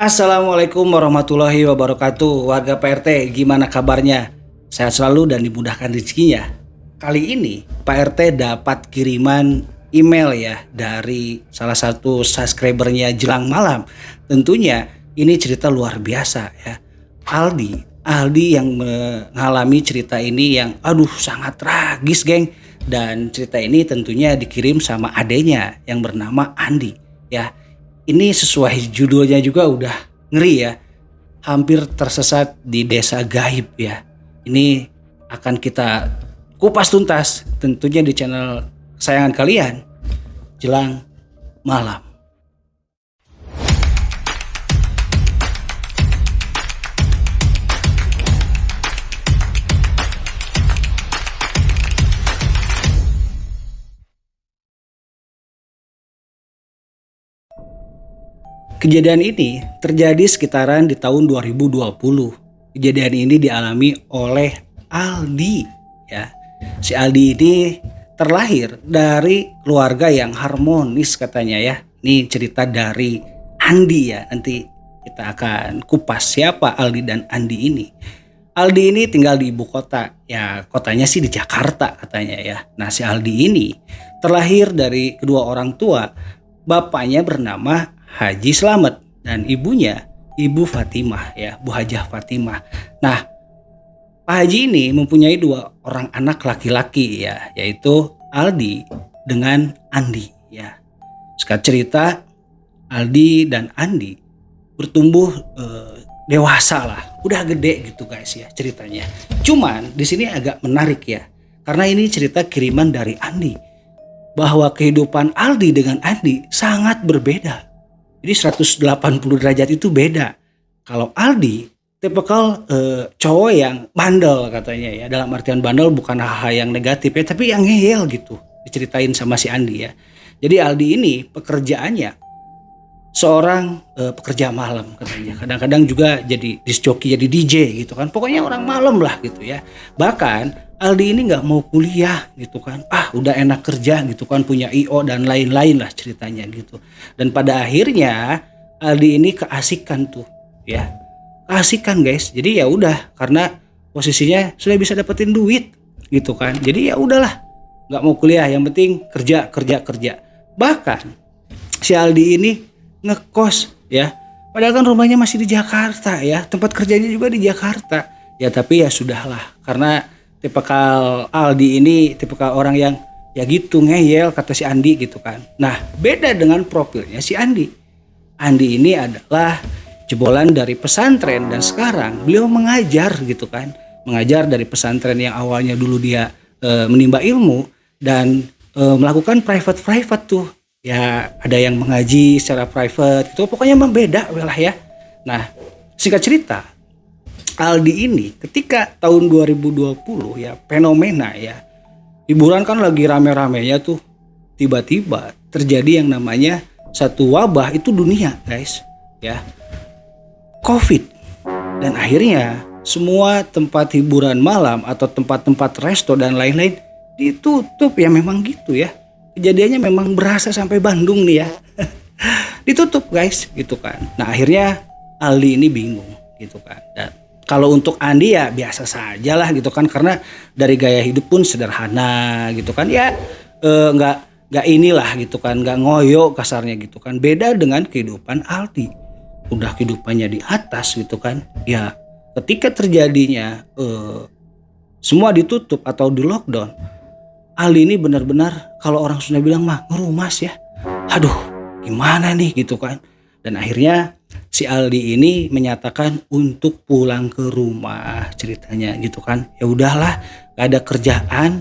Assalamualaikum warahmatullahi wabarakatuh. Warga PRT, gimana kabarnya? Sehat selalu dan dimudahkan rezekinya. Kali ini Pak RT dapat kiriman email ya dari salah satu subscribernya Jelang Malam. Tentunya ini cerita luar biasa ya. Aldi yang mengalami cerita ini yang sangat tragis, geng. Dan cerita ini tentunya dikirim sama adenya yang bernama Andi ya. Ini sesuai judulnya juga udah ngeri ya. Hampir tersesat di desa gaib ya. Ini akan kita kupas tuntas tentunya di channel kesayangan kalian, Jelang Malam. Kejadian ini terjadi sekitaran di tahun 2020. Kejadian ini dialami oleh Aldi ya. Si Aldi ini terlahir dari keluarga yang harmonis katanya ya. Ini cerita dari Andi ya. Nanti kita akan kupas siapa Aldi dan Andi ini. Aldi ini tinggal di ibu kota. Ya, kotanya sih di Jakarta katanya ya. Nah, si Aldi ini terlahir dari kedua orang tua. Bapaknya bernama Haji Slamet dan ibunya Ibu Fatimah ya, Bu Hajah Fatimah. Nah, Pak Haji ini mempunyai dua orang anak laki-laki ya, yaitu Aldi dengan Andi ya. Singkat cerita, Aldi dan Andi bertumbuh dewasa lah, udah gede gitu guys ya ceritanya. Cuman di sini agak menarik ya, karena ini cerita kiriman dari Andi, bahwa kehidupan Aldi dengan Andi sangat berbeda. Jadi 180 derajat itu beda. Kalau Aldi tipikal cowok yang bandel katanya ya. Dalam artian bandel bukan hal yang negatif ya, tapi yang ngeyel gitu. Diceritain sama si Andi ya. Jadi Aldi ini pekerjaannya seorang pekerja malam katanya. Kadang-kadang juga jadi disc jockey, jadi DJ gitu kan. Pokoknya orang malam lah gitu ya. Bahkan Aldi ini nggak mau kuliah gitu kan. Udah enak kerja gitu kan, punya IO dan lain-lain lah ceritanya gitu. Dan pada akhirnya Aldi ini keasikan tuh ya. Keasikan guys. Jadi ya udah, karena posisinya sudah bisa dapetin duit gitu kan. Jadi ya udahlah, nggak mau kuliah, yang penting kerja. Bahkan si Aldi ini ngekos ya. Padahal kan rumahnya masih di Jakarta ya. Tempat kerjanya juga di Jakarta. Ya tapi ya sudahlah, karena tipikal Aldi ini tipikal orang yang ya gitu ngeyel kata si Andi gitu kan. Nah, beda dengan profilnya si Andi. Andi ini adalah jebolan dari pesantren dan sekarang beliau mengajar gitu kan. Mengajar dari pesantren yang awalnya dulu dia menimba ilmu dan melakukan private tuh. Ya, ada yang mengaji secara private gitu. Pokoknya membeda lah ya. Nah, singkat cerita, Aldi ini ketika tahun 2020 ya, fenomena ya, hiburan kan lagi rame-ramenya tuh, tiba-tiba terjadi yang namanya satu wabah itu dunia guys ya, COVID. Dan akhirnya semua tempat hiburan malam atau tempat-tempat resto dan lain-lain ditutup ya, memang gitu ya. Kejadiannya memang berasa sampai Bandung nih ya. Ditutup guys gitu kan. Nah, akhirnya Aldi ini bingung gitu kan. Dan kalau untuk Andi ya biasa saja lah gitu kan, karena dari gaya hidup pun sederhana gitu kan ya, nggak inilah gitu kan, nggak ngoyo kasarnya gitu kan. Beda dengan kehidupan Aldi, udah kehidupannya di atas gitu kan ya. Ketika terjadinya semua ditutup atau di lockdown, Aldi ini benar-benar kalau orang Sunda bilang mah ngerumas ya. Aduh, gimana nih gitu kan. Dan akhirnya si Aldi ini menyatakan untuk pulang ke rumah ceritanya gitu kan. Ya udahlah, gak ada kerjaan,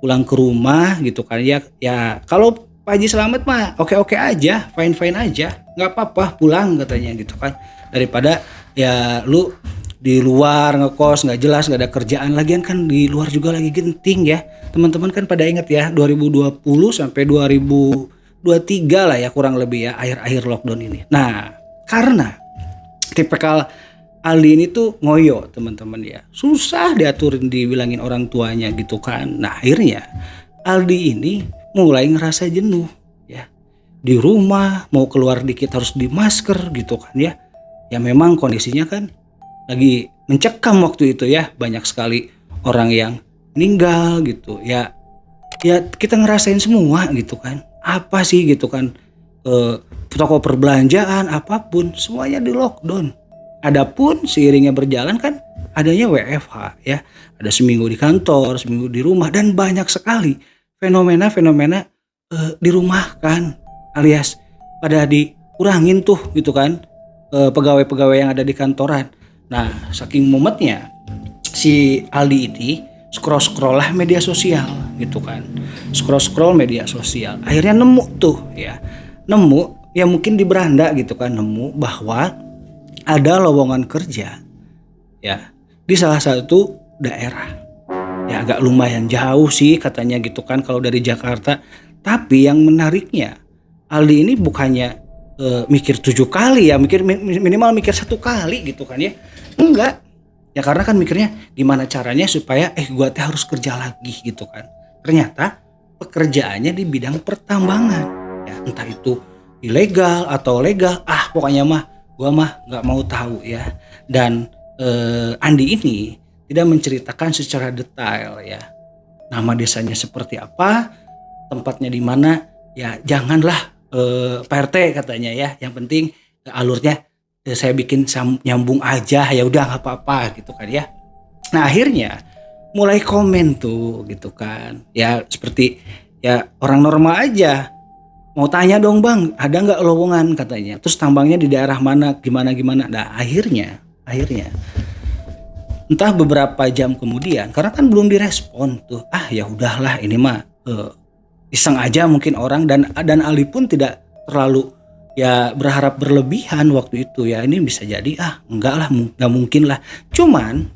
pulang ke rumah gitu kan ya. Ya kalau Pak Haji Slamet mah oke-oke aja, fine-fine aja, nggak apa-apa pulang katanya gitu kan. Daripada ya lu di luar ngekos nggak jelas, nggak ada kerjaan, lagian kan di luar juga lagi genting ya. Teman-teman kan pada ingat ya 2020 sampai 2023 lah ya kurang lebih ya, akhir-akhir lockdown ini. Nah, karena tipikal Aldi ini tuh ngoyo teman-teman ya, susah diaturin, dibilangin orang tuanya gitu kan. Nah, akhirnya Aldi ini mulai ngerasa jenuh ya. Di rumah mau keluar dikit harus di masker gitu kan ya. ya memang kondisinya kan lagi mencekam waktu itu ya, banyak sekali orang yang meninggal gitu ya. Ya kita ngerasain semua gitu kan, apa sih gitu kan, eh, toko perbelanjaan apapun semuanya di lockdown. Adapun seiringnya berjalan kan adanya WFH ya, ada seminggu di kantor, seminggu di rumah, dan banyak sekali fenomena-fenomena dirumahkan, alias pada dikurangin tuh gitu kan, pegawai-pegawai yang ada di kantoran. Nah saking mumetnya si Aldi ini scroll lah media sosial gitu kan, scroll media sosial, akhirnya nemu tuh ya, nemu ya mungkin di beranda gitu kan, nemu bahwa ada lowongan kerja ya di salah satu daerah, ya agak lumayan jauh sih katanya gitu kan kalau dari Jakarta. Tapi yang menariknya, Aldi ini bukannya mikir 7 kali ya, minimal mikir 1 kali gitu kan ya, enggak. Ya karena kan mikirnya gimana caranya supaya gua teh harus kerja lagi gitu kan. Ternyata pekerjaannya di bidang pertambangan. Ya entah itu ilegal atau legal, pokoknya mah gua mah nggak mau tahu ya. Dan Andi ini tidak menceritakan secara detail ya. Nama desanya seperti apa, tempatnya di mana, ya janganlah Pak RT katanya ya. Yang penting alurnya saya bikin nyambung aja, ya udah nggak apa-apa gitu kan ya. Nah akhirnya mulai komen tuh gitu kan, ya seperti ya orang normal aja, mau tanya dong bang ada nggak lowongan katanya, terus tambangnya di daerah mana, gimana. Nah akhirnya entah beberapa jam kemudian, karena kan belum direspon tuh, ya udahlah ini mah iseng aja mungkin orang, dan Ali pun tidak terlalu ya berharap berlebihan waktu itu ya, ini bisa jadi enggak lah, nggak mungkin lah. Cuman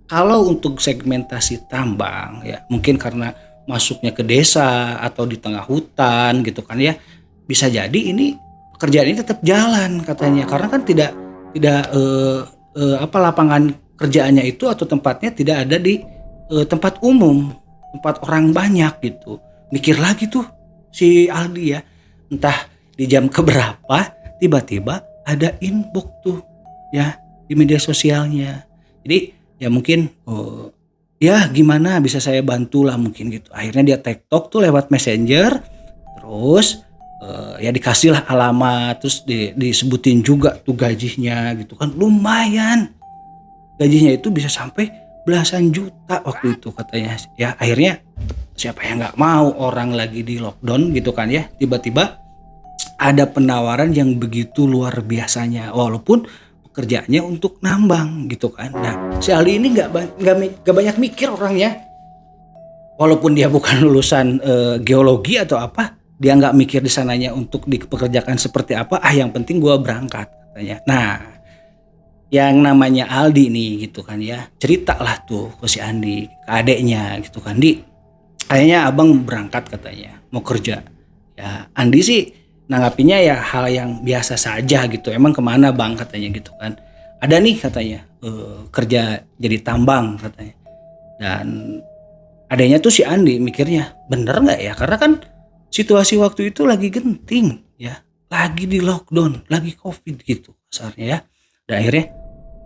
kalau untuk segmentasi tambang ya mungkin karena masuknya ke desa atau di tengah hutan gitu kan ya, bisa jadi ini pekerjaan ini tetap jalan katanya, karena kan tidak lapangan kerjaannya itu atau tempatnya tidak ada di tempat umum, tempat orang banyak gitu. Mikir lagi tuh si Aldi ya, entah di jam keberapa tiba-tiba ada inbox tuh ya di media sosialnya. Jadi ya mungkin ya gimana bisa saya bantu lah mungkin gitu. Akhirnya dia TikTok tuh lewat Messenger, terus ya dikasih lah alamat, terus disebutin juga tuh gajinya gitu kan, lumayan. Gajinya itu bisa sampai belasan juta waktu itu katanya. Ya akhirnya siapa yang nggak mau, orang lagi di lockdown gitu kan ya, tiba-tiba ada penawaran yang begitu luar biasanya, walaupun pekerjaannya untuk nambang gitu kan. Nah si Ali ini nggak banyak mikir orangnya, walaupun dia bukan lulusan geologi atau apa, dia nggak mikir di sananya untuk dipekerjakan seperti apa. Yang penting gue berangkat katanya. Nah yang namanya Aldi nih gitu kan ya, cerita lah tuh ke si Andi, ke adeknya gitu kan, Di kayaknya abang berangkat katanya mau kerja. Ya Andi sih nanggapinya ya hal yang biasa saja gitu, emang kemana bang katanya gitu kan. Ada nih katanya kerja jadi tambang katanya. Dan adanya tuh si Andi mikirnya bener nggak ya, karena kan situasi waktu itu lagi genting ya, lagi di lockdown, lagi covid gitu kasarnya ya. Dan akhirnya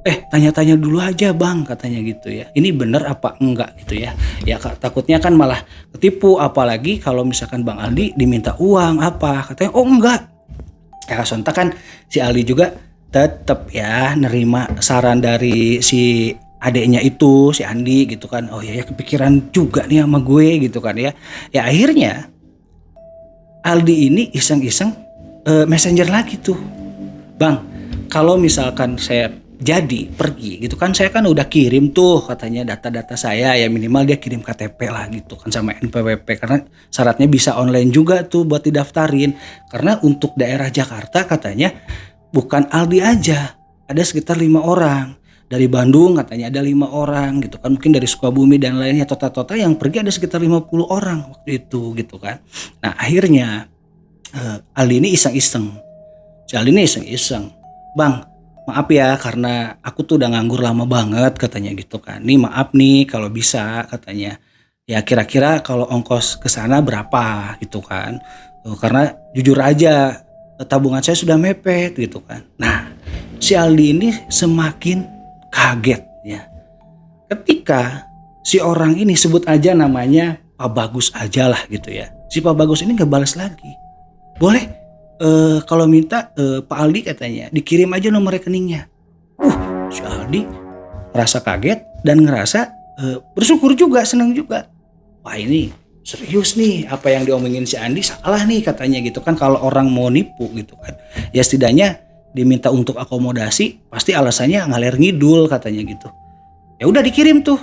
tanya-tanya dulu aja bang katanya gitu ya, ini bener apa enggak gitu ya. Ya takutnya kan malah ketipu, apalagi kalau misalkan bang Aldi diminta uang apa, katanya enggak. Ya sontak kan si Aldi juga tetap ya nerima saran dari si adeknya itu, si Andi gitu kan. Oh ya kepikiran juga nih sama gue gitu kan ya. Ya akhirnya Aldi ini iseng-iseng messenger lagi tuh, bang kalau misalkan saya jadi pergi gitu kan, saya kan udah kirim tuh katanya data-data saya, ya minimal dia kirim KTP lah gitu kan sama NPWP, karena syaratnya bisa online juga tuh buat didaftarin. Karena untuk daerah Jakarta katanya bukan Aldi aja, ada sekitar 5 orang. Dari Bandung katanya ada 5 orang gitu kan, mungkin dari Sukabumi dan lainnya, total yang pergi ada sekitar 50 orang waktu itu gitu kan. Nah akhirnya Aldi ini iseng-iseng, bang maaf ya karena aku tuh udah nganggur lama banget katanya gitu kan. Nih maaf nih kalau bisa katanya. Ya kira-kira kalau ongkos ke sana berapa gitu kan. Karena jujur aja tabungan saya sudah mepet gitu kan. Nah, si Aldi ini semakin kaget ya. Ketika si orang ini, sebut aja namanya Pak Bagus aja lah gitu ya. Si Pak Bagus ini gak balas lagi. Boleh kalau minta Pak Aldi katanya dikirim aja nomor rekeningnya. Si Aldi merasa kaget dan ngerasa bersyukur juga, senang juga. Wah ini serius nih, apa yang diomongin si Andi salah nih katanya gitu kan. Kalau orang mau nipu gitu kan, ya setidaknya diminta untuk akomodasi pasti alasannya ngalir ngidul katanya gitu. Ya udah dikirim tuh,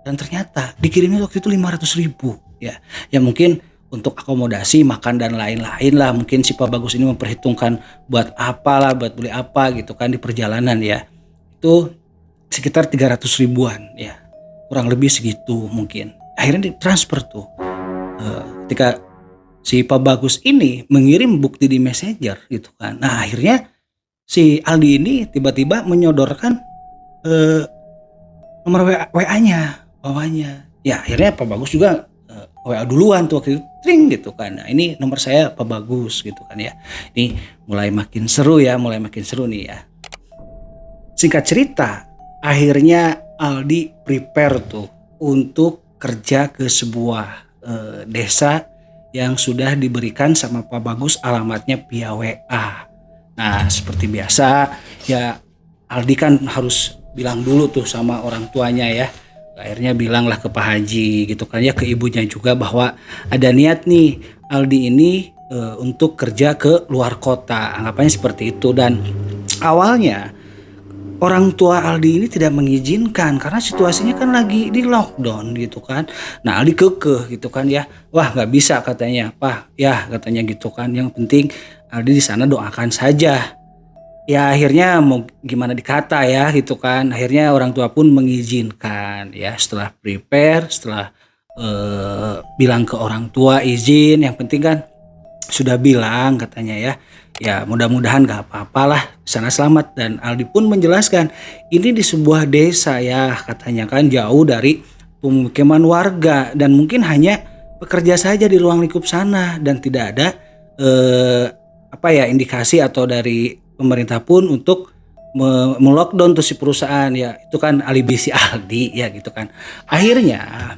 dan ternyata dikirimnya waktu itu 500.000 ya. Ya mungkin untuk akomodasi, makan dan lain-lain lah. Mungkin si Pak Bagus ini memperhitungkan buat apalah, buat beli apa gitu kan di perjalanan ya. Itu sekitar 300.000-an ya, kurang lebih segitu mungkin. Akhirnya ditransfer tuh. Ketika si Pak Bagus ini mengirim bukti di Messenger gitu kan. Nah akhirnya si Aldi ini tiba-tiba menyodorkan nomor WA-nya bawahnya. Ya akhirnya Pak Bagus juga WA duluan tuh waktu itu, tring gitu kan. Nah ini nomor saya Pak Bagus gitu kan ya. Ini mulai makin seru nih ya. Singkat cerita, akhirnya Aldi prepare tuh untuk kerja ke sebuah desa yang sudah diberikan sama Pak Bagus alamatnya via WA. Nah seperti biasa ya, Aldi kan harus bilang dulu tuh sama orang tuanya ya. Akhirnya bilanglah ke Pak Haji gitu kan ya, ke ibunya juga bahwa ada niat nih Aldi ini untuk kerja ke luar kota, anggapannya seperti itu. Dan awalnya orang tua Aldi ini tidak mengizinkan karena situasinya kan lagi di lockdown gitu kan. Nah Aldi kekeh gitu kan ya, wah nggak bisa katanya Pak ya, katanya gitu kan. Yang penting Aldi di sana doakan saja. Ya akhirnya mau gimana dikata ya gitu kan. Akhirnya orang tua pun mengizinkan ya, setelah prepare, setelah bilang ke orang tua izin, yang penting kan sudah bilang katanya ya. Ya mudah-mudahan gak apa-apalah, sana selamat. Dan Aldi pun menjelaskan ini di sebuah desa ya katanya kan, jauh dari pemukiman warga dan mungkin hanya bekerja saja di ruang lingkup sana, dan tidak ada indikasi atau dari pemerintah pun untuk melockdown tuh si perusahaan ya. Itu kan alibi si Aldi ya gitu kan. Akhirnya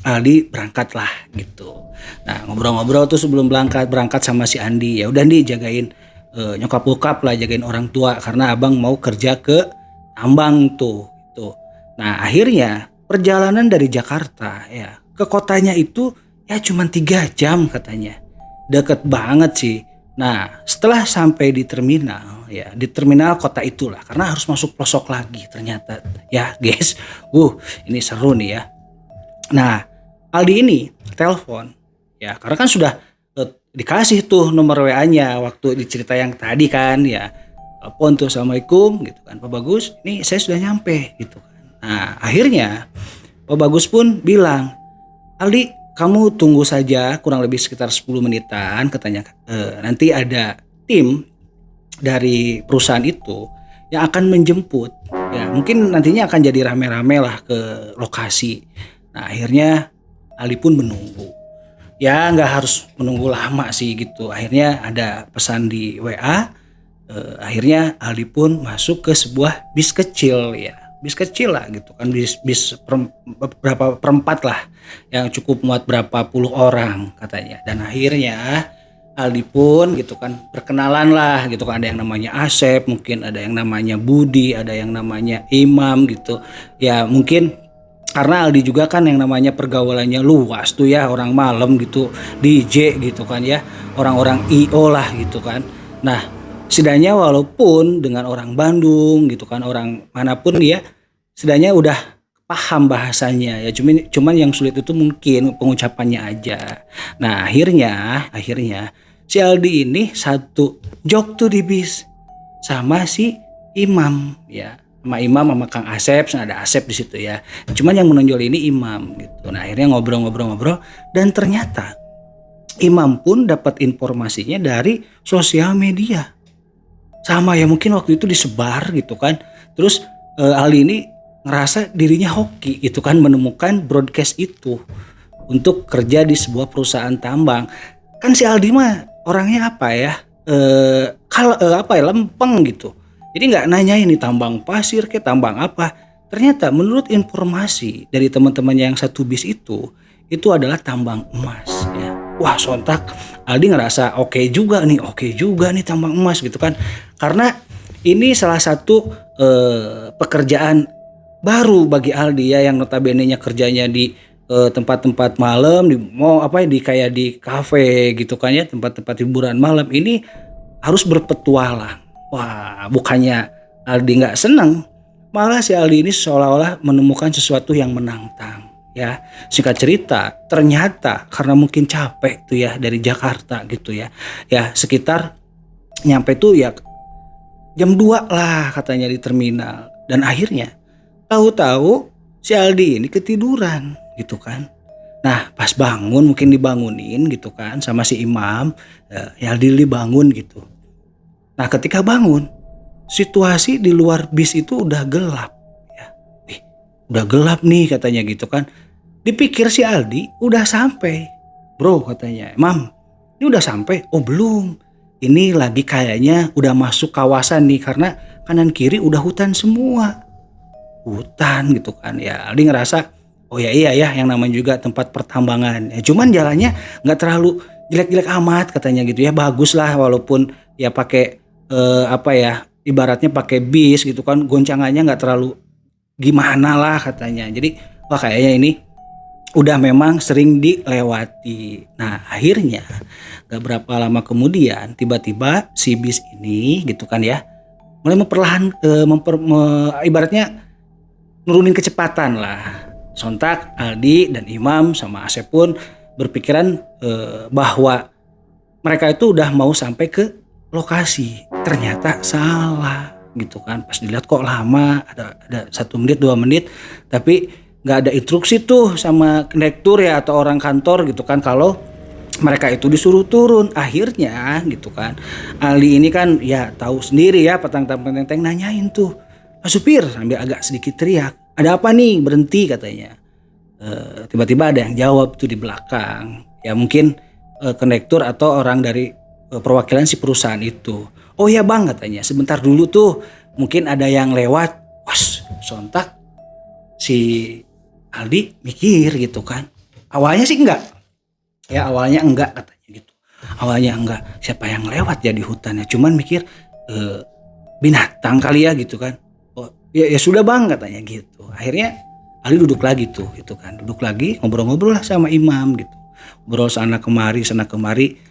Aldi berangkat lah gitu. Nah ngobrol-ngobrol tuh sebelum berangkat sama si Andi. Ya udah Andi jagain nyokap bokap lah, jagain orang tua karena abang mau kerja ke tambang tuh. Gitu. Nah akhirnya perjalanan dari Jakarta ya ke kotanya itu ya cuma 3 jam katanya. Deket banget sih. Nah setelah sampai di terminal ya, di terminal kota itulah, karena harus masuk pelosok lagi ternyata ya guys. Ini seru nih ya. Nah Aldi ini telepon ya, karena kan sudah dikasih tuh nomor WA-nya waktu di cerita yang tadi kan ya. Telepon tuh, assalamualaikum gitu kan Pak Bagus, ini saya sudah nyampe gitu kan. Nah akhirnya Pak Bagus pun bilang, Aldi kamu tunggu saja kurang lebih sekitar 10 menitan katanya. Nanti ada tim dari perusahaan itu yang akan menjemput ya, mungkin nantinya akan jadi rame-rame lah ke lokasi. Nah akhirnya Aldi pun menunggu. Ya nggak harus menunggu lama sih gitu. Akhirnya ada pesan di WA. Akhirnya Aldi pun masuk ke sebuah bis kecil ya. Bis kecil lah gitu kan. Bis berapa perempat lah. Yang cukup muat berapa puluh orang katanya. Dan akhirnya Aldi pun gitu kan perkenalan lah gitu kan. Ada yang namanya Asep, mungkin ada yang namanya Budi, ada yang namanya Imam gitu. Ya mungkin karena Aldi juga kan yang namanya pergaulannya luas tuh ya, orang malam gitu, DJ gitu kan ya, orang-orang IO lah gitu kan. Nah setidaknya walaupun dengan orang Bandung gitu kan, orang manapun dia setidaknya udah paham bahasanya ya, cuman yang sulit itu mungkin pengucapannya aja. Nah akhirnya si Aldi ini satu jok tuh di bis sama si Imam ya. Sama Imam sama Kang Asep, ada Asep di situ ya. Cuman yang menonjol ini Imam gitu. Nah akhirnya ngobrol-ngobrol dan ternyata Imam pun dapat informasinya dari sosial media. Sama ya, mungkin waktu itu disebar gitu kan. Terus Aldi ini ngerasa dirinya hoki gitu kan, menemukan broadcast itu untuk kerja di sebuah perusahaan tambang. Kan si Aldi mah orangnya apa ya? Lempeng gitu. Jadi nggak nanya ini tambang pasir ke tambang apa. Ternyata menurut informasi dari teman-temannya yang satu bis itu adalah tambang emas ya. Wah, sontak Aldi ngerasa oke juga nih tambang emas gitu kan. Karena ini salah satu pekerjaan baru bagi Aldi ya, yang notabene-nya kerjanya di tempat-tempat malam, di mau apa ya, di kayak di kafe gitu kan ya, tempat-tempat hiburan malam ini harus berpetualang. Wah, bukannya Aldi nggak senang, malah si Aldi ini seolah-olah menemukan sesuatu yang menantang ya. Singkat cerita, ternyata karena mungkin capek tuh ya dari Jakarta gitu ya. Ya sekitar nyampe tuh ya jam 2 lah katanya di terminal. Dan akhirnya tahu-tahu si Aldi ini ketiduran gitu kan. Nah pas bangun, mungkin dibangunin gitu kan sama si Imam, ya Aldi bangun gitu. Nah ketika bangun, situasi di luar bis itu udah gelap ya. Udah gelap nih katanya gitu kan. Dipikir si Aldi udah sampai. Bro katanya, Mam ini udah sampai? Oh belum, ini lagi kayaknya udah masuk kawasan nih, karena kanan kiri udah hutan semua. Hutan gitu kan ya. Aldi ngerasa oh ya iya ya, yang namanya juga tempat pertambangan ya, cuman jalannya nggak terlalu jelek-jelek amat katanya gitu ya, bagus lah walaupun ya pakai apa ya, ibaratnya pakai bis gitu kan, goncangannya nggak terlalu gimana lah katanya. Jadi wah kayaknya ini udah memang sering dilewati. Nah akhirnya gak berapa lama kemudian tiba-tiba si bis ini gitu kan ya mulai memperlahan ibaratnya nurunin kecepatan lah. Sontak Aldi dan Imam sama Asep pun berpikiran bahwa mereka itu udah mau sampai ke lokasi. Ternyata salah gitu kan. Pas dilihat kok lama, ada 1 menit 2 menit, tapi nggak ada instruksi tuh sama kondektur ya atau orang kantor gitu kan kalau mereka itu disuruh turun. Akhirnya gitu kan Ali ini kan ya tahu sendiri ya, petang-petang nanyain tuh, Pak Supir sambil agak sedikit teriak, ada apa nih, berhenti katanya. Tiba-tiba ada yang jawab tuh di belakang ya, mungkin kondektur atau orang dari perwakilan si perusahaan itu. Oh ya bang katanya, sebentar dulu tuh mungkin ada yang lewat. Was, sontak si Aldi mikir gitu kan. Awalnya sih enggak. Ya awalnya enggak katanya gitu. Awalnya enggak. Siapa yang lewat ya di hutan ya. Cuman mikir binatang kali ya gitu kan. Oh ya sudah bang katanya gitu. Akhirnya Aldi duduk lagi tuh gitu kan. Duduk lagi ngobrol-ngobrol lah sama Imam gitu. Ngobrol sana kemari.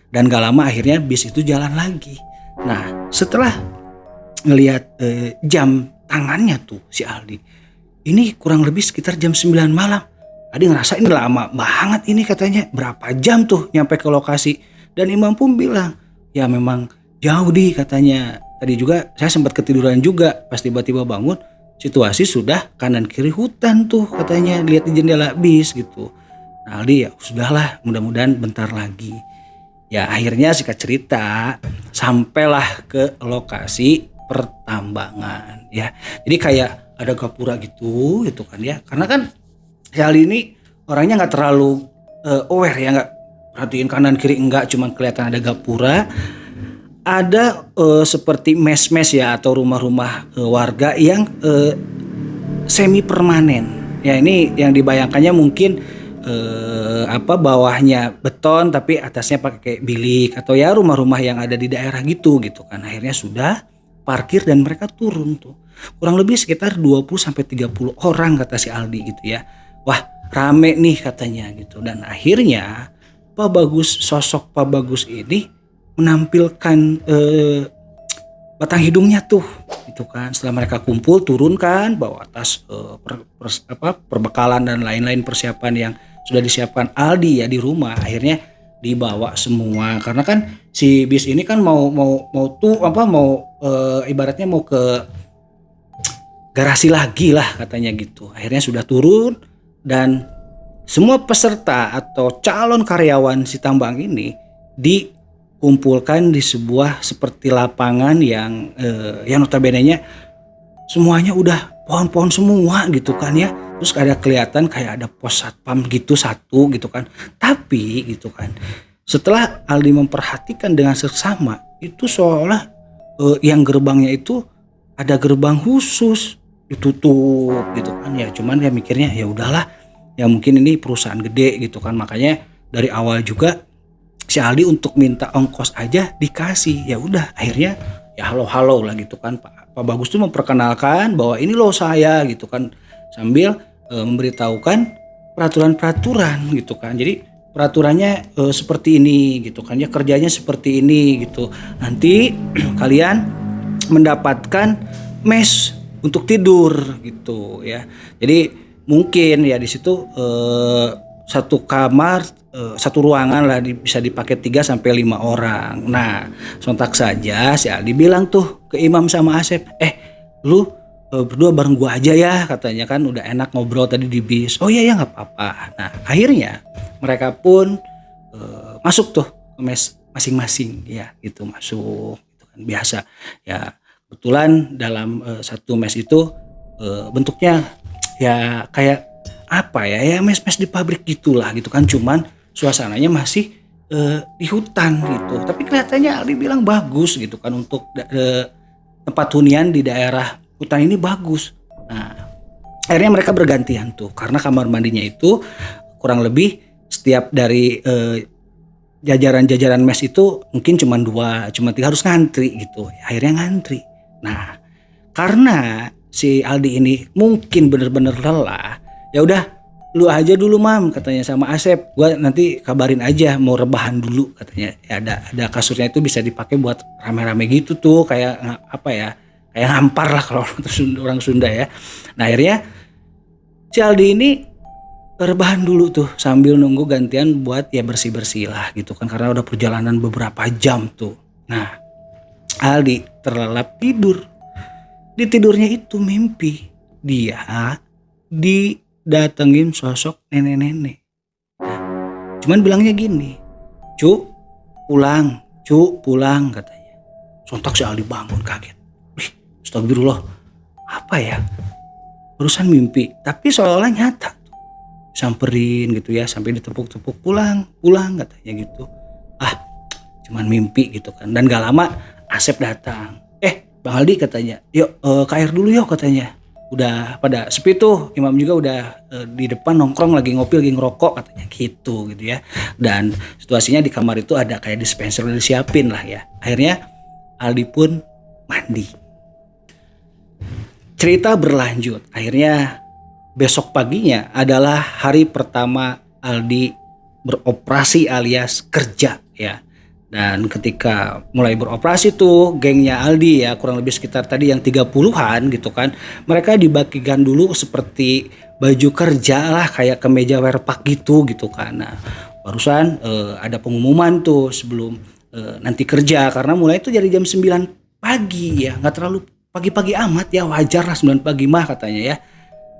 Dan gak lama akhirnya bis itu jalan lagi. Nah setelah ngelihat jam tangannya tuh si Aldi, ini kurang lebih sekitar jam 9 malam. Aldi ngerasa ini lama banget ini katanya. Berapa jam tuh nyampe ke lokasi. Dan Imam pun bilang, ya memang jauh di katanya. Tadi juga saya sempat ketiduran juga. Pas tiba-tiba bangun, situasi sudah kanan kiri hutan tuh katanya. Lihat di jendela bis gitu. Nah Aldi ya sudahlah, mudah-mudahan bentar lagi. Ya akhirnya singkat cerita sampailah ke lokasi pertambangan ya. Jadi kayak ada gapura gitu kan ya, karena kan kali ini orangnya nggak terlalu aware ya, nggak perhatiin kanan kiri, enggak, cuman kelihatan ada gapura, ada seperti mes-mes ya atau rumah-rumah warga yang semi permanen ya. Ini yang dibayangkannya mungkin bawahnya beton tapi atasnya pakai bilik, atau ya rumah-rumah yang ada di daerah gitu kan. Akhirnya sudah parkir dan mereka turun tuh. Kurang lebih sekitar 20-30 orang kata si Aldi gitu ya. Wah rame nih katanya gitu. Dan akhirnya sosok Pak Bagus ini menampilkan batang hidungnya tuh gitu kan. Setelah mereka kumpul, turunkan bawa tas perbekalan dan lain-lain persiapan yang sudah disiapkan Aldi ya di rumah. Akhirnya dibawa semua, karena kan si bis ini kan ibaratnya mau ke garasi lagi lah katanya gitu. Akhirnya sudah turun dan semua peserta atau calon karyawan si tambang ini dikumpulkan di sebuah seperti lapangan yang notabene-nya semuanya udah pohon-pohon semua gitu kan ya. Terus ada kelihatan kayak ada pos satpam gitu satu gitu kan. Tapi gitu kan, setelah Aldi memperhatikan dengan seksama, itu seolah yang gerbangnya itu ada gerbang khusus ditutup gitu kan ya. Cuman ya mikirnya ya udahlah, ya mungkin ini perusahaan gede gitu kan, makanya dari awal juga si Aldi untuk minta ongkos aja dikasih. Ya udah akhirnya ya halo lah gitu kan, Pak Bagus tuh memperkenalkan bahwa ini loh saya gitu kan, sambil memberitahukan peraturan-peraturan gitu kan. Jadi peraturannya seperti ini gitu kan ya, kerjanya seperti ini gitu. Nanti kalian mendapatkan mes untuk tidur gitu ya. Jadi mungkin ya di situ satu kamar, satu ruangan lah bisa dipakai 3 sampai 5 orang. Nah, sontak saja si Aldi bilang tuh ke Imam sama Asep, lu berdua bareng gua aja ya, katanya kan udah enak ngobrol tadi di bis. Oh iya ya nggak apa-apa. Nah, akhirnya mereka pun masuk tuh ke mes masing-masing ya, gitu masuk gitu kan biasa. Ya, kebetulan dalam satu mes itu bentuknya ya kayak apa ya mes-mes di pabrik gitulah gitu kan, cuman suasananya masih di hutan gitu. Tapi kelihatannya Aldi bilang bagus gitu kan untuk tempat hunian di daerah hutan ini bagus. Nah, akhirnya mereka bergantian tuh karena kamar mandinya itu kurang lebih setiap dari jajaran-jajaran mes itu mungkin cuma 2, cuma 3 harus ngantri gitu. Akhirnya ngantri. Nah, karena si Aldi ini mungkin bener-bener lelah, ya udah lu aja dulu Mam, katanya sama Asep, gua nanti kabarin aja mau rebahan dulu, katanya. Ya ada kasurnya itu bisa dipakai buat rame-rame gitu tuh, kayak apa ya, kayak ngampar lah kalau orang Sunda ya. Nah, akhirnya si Aldi ini rebahan dulu tuh sambil nunggu gantian buat ya bersih-bersih lah gitu kan, karena udah perjalanan beberapa jam tuh. Nah, Aldi terlelap tidur. Di tidurnya itu mimpi dia didatengin sosok nenek-nenek. Cuman bilangnya gini, Cu pulang katanya. Sontak si Aldi bangun kaget. Astagfirullah, apa ya? Barusan mimpi, tapi seolah-olah nyata. Samperin gitu ya, sampai ditepuk-tepuk, pulang katanya gitu. Cuman mimpi gitu kan. Dan gak lama Asep datang. Bang Aldi katanya, yuk ke air dulu yuk katanya. Udah pada sepi tuh, Imam juga udah di depan nongkrong lagi ngopi, lagi ngerokok katanya gitu ya. Dan situasinya di kamar itu ada kayak dispenser udah disiapin lah ya. Akhirnya Aldi pun mandi. Cerita berlanjut, akhirnya besok paginya adalah hari pertama Aldi beroperasi alias kerja ya. Dan ketika mulai beroperasi tuh gengnya Aldi ya, kurang lebih sekitar tadi yang 30-an gitu kan, mereka dibagikan dulu seperti baju kerja lah, kayak kemeja werpak gitu kan. Nah, barusan ada pengumuman tuh sebelum nanti kerja, karena mulai itu dari jam 9 pagi ya, nggak terlalu pagi-pagi amat ya, wajar lah 9 pagi mah katanya ya.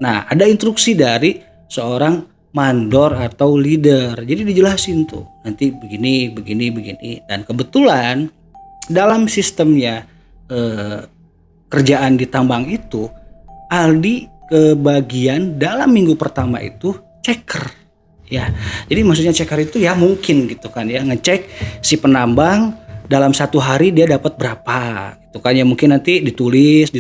Nah, ada instruksi dari seorang mandor atau leader. Jadi dijelasin tuh nanti begini. Dan kebetulan dalam sistemnya kerjaan di tambang itu, Aldi kebagian dalam minggu pertama itu checker ya. Jadi maksudnya checker itu ya mungkin gitu kan ya, ngecek si penambang dalam satu hari dia dapat berapa gitu kan ya, mungkin nanti ditulis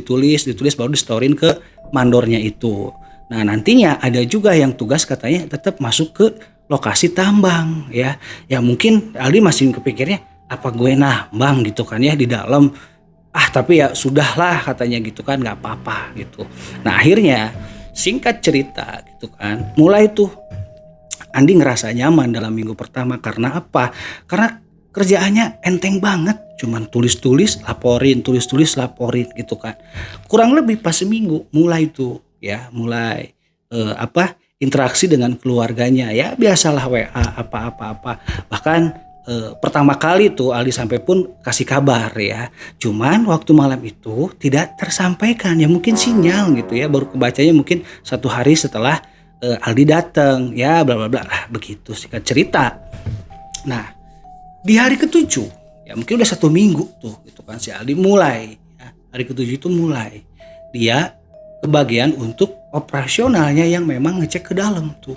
baru distorin ke mandornya itu. Nah, nantinya ada juga yang tugas katanya tetap masuk ke lokasi tambang ya. Ya mungkin Aldi masih kepikirnya apa gue nambang gitu kan ya di dalam. Tapi ya sudahlah katanya gitu kan, nggak apa-apa gitu. Nah, akhirnya singkat cerita gitu kan, mulai tuh Andi ngerasa nyaman dalam minggu pertama. Karena apa? Karena kerjaannya enteng banget, cuman tulis-tulis laporin gitu kan. Kurang lebih pas seminggu mulai tuh ya, mulai interaksi dengan keluarganya ya, biasalah WA apa. Bahkan pertama kali tuh Aldi sampai pun kasih kabar ya, cuman waktu malam itu tidak tersampaikan ya, mungkin sinyal gitu ya, baru kebacanya mungkin 1 hari setelah Aldi datang ya, bla bla bla lah begitu singkat cerita. Nah, di hari ke-7 ya, mungkin udah 1 minggu tuh gitu kan, si Aldi mulai ya, hari ke-7 itu mulai dia kebagian untuk operasionalnya yang memang ngecek ke dalam tuh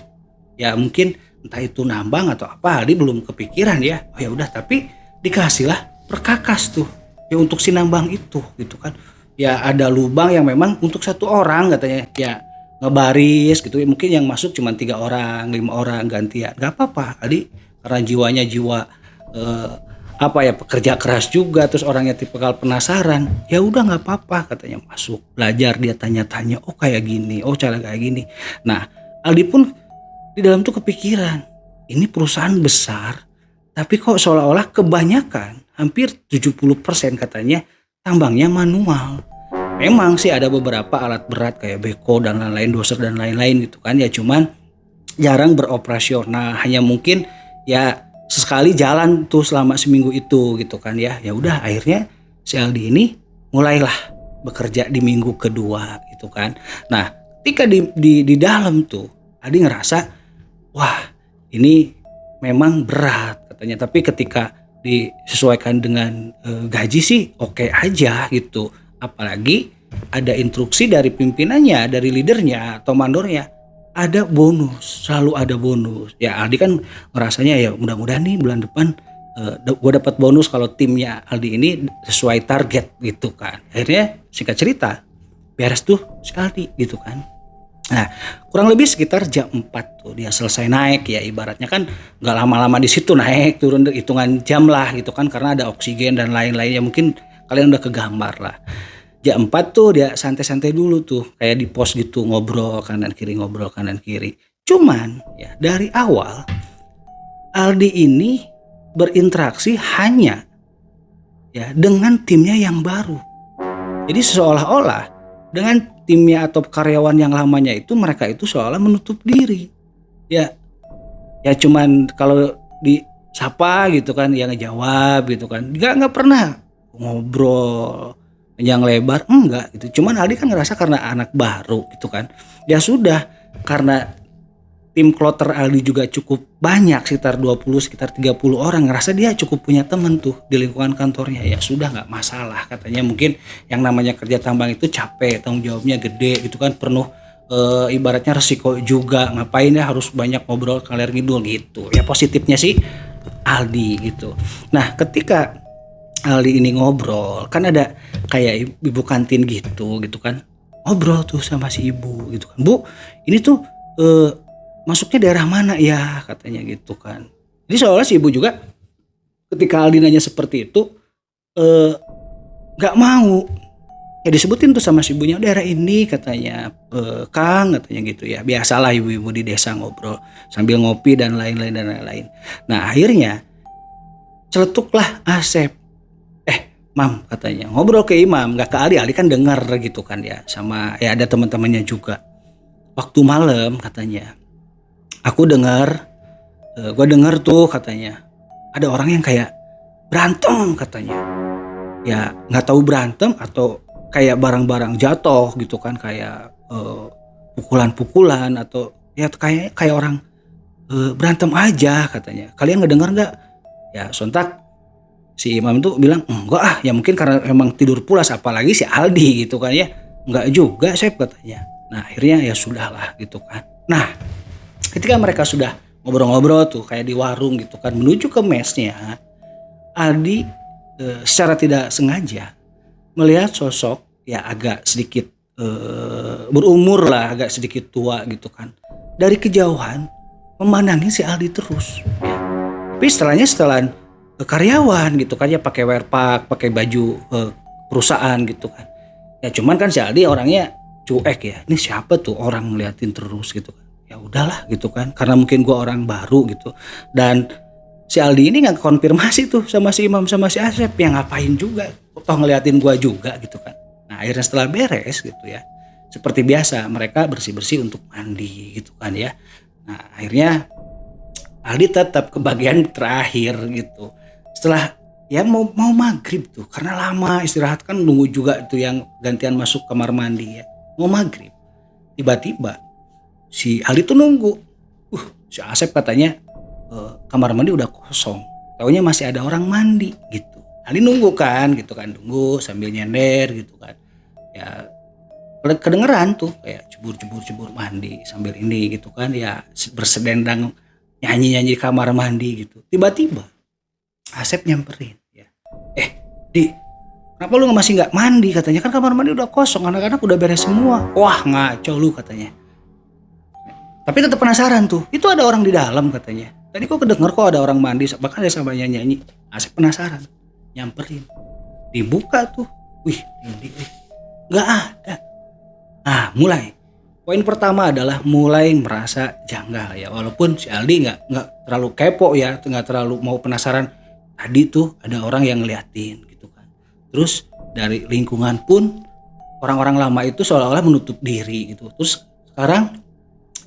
ya, mungkin entah itu nambang atau apa, Aldi belum kepikiran ya. Oh ya udah, tapi dikasihlah perkakas tuh ya untuk si nambang itu gitu kan. ya ada lubang yang memang untuk satu orang katanya, ya ngebaris gitu, mungkin yang masuk cuma 3 orang 5 orang gantian, nggak apa-apa Aldi, karena jiwanya jiwa eh, apa ya, pekerja keras juga, terus orangnya tipikal penasaran, ya udah nggak apa-apa katanya, masuk belajar, dia tanya-tanya, oh kayak gini, oh cara kayak gini. Nah Aldi pun di dalam tuh kepikiran, ini perusahaan besar tapi kok seolah-olah kebanyakan, hampir 70% katanya tambangnya manual. Memang sih ada beberapa alat berat kayak beko dan lain-lain, doser dan lain-lain gitu kan ya, cuman jarang beroperasional, hanya mungkin ya sesekali jalan tuh selama seminggu itu gitu kan ya. Ya udah akhirnya si Aldi ini mulailah bekerja di minggu kedua gitu kan. Nah, ketika di dalam tuh Aldi ngerasa, wah ini memang berat katanya, tapi ketika disesuaikan dengan gaji sih oke aja gitu, apalagi ada instruksi dari pimpinannya, dari leadernya atau mandornya, ada bonus, selalu ada bonus. Ya Aldi kan ngerasanya ya mudah-mudahan nih bulan depan gue dapat bonus kalau timnya Aldi ini sesuai target gitu kan. Akhirnya singkat cerita beres tuh si Aldi gitu kan. Nah, kurang lebih sekitar jam 4 tuh dia selesai naik, ya ibaratnya kan nggak lama-lama di situ, naik turun hitungan jam lah gitu kan, karena ada oksigen dan lain-lain, ya mungkin kalian udah kegambar lah. Jam 4 tuh dia santai-santai dulu tuh, kayak di pos gitu, ngobrol kanan kiri, ngobrol kanan kiri. Cuman ya dari awal Aldi ini berinteraksi hanya ya dengan timnya yang baru. Jadi seolah-olah dengan timnya atau karyawan yang lamanya itu, mereka itu seolah menutup diri. Ya, ya cuman kalau disapa gitu kan, ya ngejawab gitu kan. Nggak pernah ngobrol panjang lebar, enggak gitu. Cuman Aldi kan ngerasa karena anak baru gitu kan. Ya sudah, karena tim kloter Aldi juga cukup banyak, sekitar 20, sekitar 30 orang, ngerasa dia cukup punya temen tuh di lingkungan kantornya. Ya sudah, nggak masalah katanya, mungkin yang namanya kerja tambang itu capek, tanggung jawabnya gede gitu kan, penuh ibaratnya resiko juga, ngapain ya harus banyak ngobrol kaler ngidul gitu. Ya positifnya sih Aldi gitu. Nah ketika Aldi ini ngobrol, kan ada kayak ibu kantin gitu kan, ngobrol tuh sama si ibu gitu kan, Bu ini tuh masuknya daerah mana ya katanya gitu kan. Jadi seolah si ibu juga ketika Aldi nanya seperti itu nggak mau ya disebutin tuh sama si ibunya, daerah ini katanya, Kang katanya gitu ya. Biasalah ibu-ibu di desa ngobrol sambil ngopi dan lain-lain dan lain-lain. Nah akhirnya celetuklah Asep, Mam katanya, ngobrol ke Imam, nggak ke Aldi. Aldi kan dengar gitu kan ya, sama ya ada teman-temannya juga. Waktu malam katanya, aku dengar, gue dengar tuh katanya, ada orang yang kayak berantem katanya. Ya nggak tahu berantem atau kayak barang-barang jatuh gitu kan, kayak pukulan-pukulan atau ya kayak orang berantem aja katanya. Kalian ngedengar nggak? Ya sontak si Imam tuh bilang enggak ah, ya mungkin karena emang tidur pulas, apalagi si Aldi gitu kan ya. Enggak juga Sep katanya. Nah akhirnya ya sudahlah gitu kan. Nah ketika mereka sudah ngobrol-ngobrol tuh kayak di warung gitu kan, menuju ke mesnya, Aldi secara tidak sengaja melihat sosok ya agak sedikit berumur lah, agak sedikit tua gitu kan, dari kejauhan memandangi si Aldi terus ya. Tapi setelah karyawan gitu kan ya, pakai wearpack, pakai baju perusahaan gitu kan ya. Cuman kan si Aldi orangnya cuek ya, ini siapa tuh orang ngeliatin terus gitu kan. Ya udahlah gitu kan, karena mungkin gue orang baru gitu. Dan si Aldi ini nggak konfirmasi tuh sama si Imam sama si Asep, yang ngapain juga, toh ngeliatin gue juga gitu kan. Nah akhirnya setelah beres gitu ya, seperti biasa mereka bersih-bersih untuk mandi gitu kan ya. Nah akhirnya Aldi tetap ke bagian terakhir gitu. Setelah ya mau maghrib tuh, karena lama istirahat kan, nunggu juga itu yang gantian masuk kamar mandi ya. Mau maghrib, tiba-tiba si Aldi tuh nunggu. Si Asep katanya kamar mandi udah kosong. Taunya masih ada orang mandi gitu. Aldi nunggu kan gitu kan, nunggu sambil nyender gitu kan. Ya kedengeran tuh kayak cebur mandi sambil ini gitu kan ya, bersedendang nyanyi di kamar mandi gitu. Tiba-tiba Asep nyamperin ya. Di Kenapa lu masih nggak mandi katanya, kan kamar mandi udah kosong, anak-anak udah beres semua. Wah ngaco lu katanya. Tapi tetap penasaran tuh, itu ada orang di dalam katanya. Tadi kok kedenger kok ada orang mandi, bahkan ada sama nyanyi. Asep penasaran, nyamperin. Dibuka tuh, wih ini nggak ada. Ah mulai. Poin pertama adalah mulai merasa janggal ya, walaupun si Aldi nggak terlalu kepo ya, nggak terlalu mau penasaran. Tadi tuh ada orang yang ngeliatin gitu kan. Terus dari lingkungan pun orang-orang lama itu seolah-olah menutup diri gitu. Terus sekarang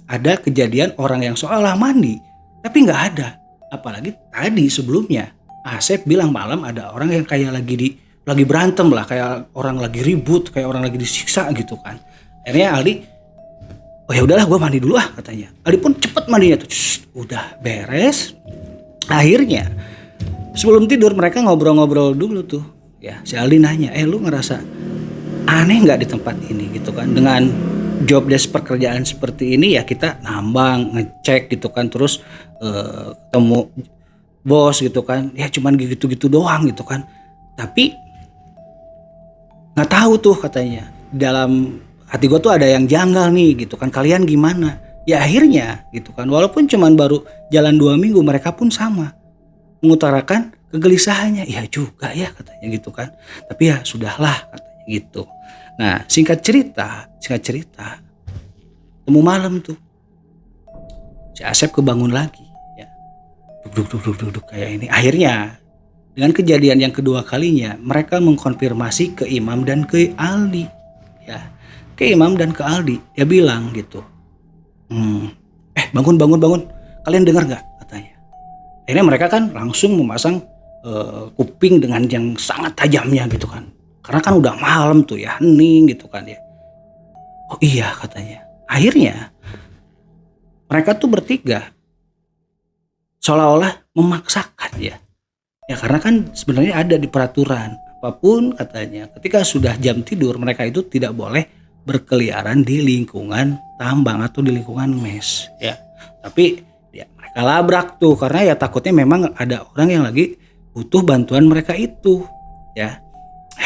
ada kejadian orang yang seolah mandi tapi nggak ada. Apalagi tadi sebelumnya Asep bilang malam ada orang yang kayak lagi berantem lah, kayak orang lagi ribut, kayak orang lagi disiksa gitu kan. Akhirnya Aldi, oh ya udahlah gue mandi dulu katanya. Aldi pun cepet mandinya tuh, udah beres. Akhirnya sebelum tidur mereka ngobrol-ngobrol dulu tuh. Ya si Aldi nanya, lu ngerasa aneh nggak di tempat ini gitu kan? Dengan job desk pekerjaan seperti ini ya kita nambang, ngecek gitu kan, terus ketemu bos gitu kan, ya cuman gitu-gitu doang gitu kan. Tapi nggak tahu tuh katanya, dalam hati gue tuh ada yang janggal nih gitu kan, kalian gimana? Ya akhirnya gitu kan, walaupun cuman baru jalan 2 minggu mereka pun sama mengutarakan kegelisahannya. Ya juga ya katanya gitu kan, tapi ya sudahlah katanya gitu. Nah singkat cerita temu malam tuh si Asep kebangun lagi ya, duduk kayak ini. Akhirnya dengan kejadian yang kedua kalinya mereka mengkonfirmasi ke Imam dan ke Aldi ya, ke Imam dan ke Aldi. Dia bilang gitu, bangun, kalian dengar nggak katanya. Akhirnya mereka kan langsung memasang kuping dengan yang sangat tajamnya gitu kan, karena kan udah malam tuh ya, hening gitu kan ya. Oh iya katanya. Akhirnya mereka tuh bertiga seolah-olah memaksakan ya karena kan sebenarnya ada di peraturan apapun katanya, ketika sudah jam tidur mereka itu tidak boleh berkeliaran di lingkungan tambang atau di lingkungan mes ya. Tapi ya mereka labrak tuh karena ya takutnya memang ada orang yang lagi butuh bantuan mereka itu ya.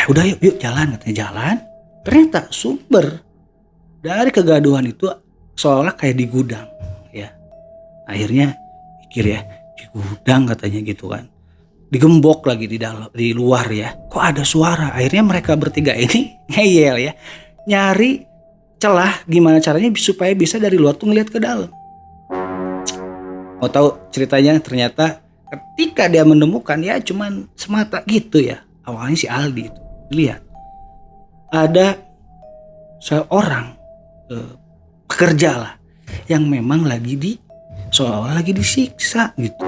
Udah yuk jalan katanya. Jalan, ternyata sumber dari kegaduhan itu seolah kayak di gudang ya. Akhirnya pikir ya, di gudang katanya gitu kan, digembok lagi di luar ya, kok ada suara. Akhirnya mereka bertiga ini ngeyel ya, nyari celah gimana caranya supaya bisa dari luar tuh ngeliat ke dalam. Mau tahu ceritanya, ternyata ketika dia menemukan ya cuman semata gitu ya. Awalnya si Aldi itu lihat ada seorang pekerja lah yang memang lagi seolah lagi disiksa gitu.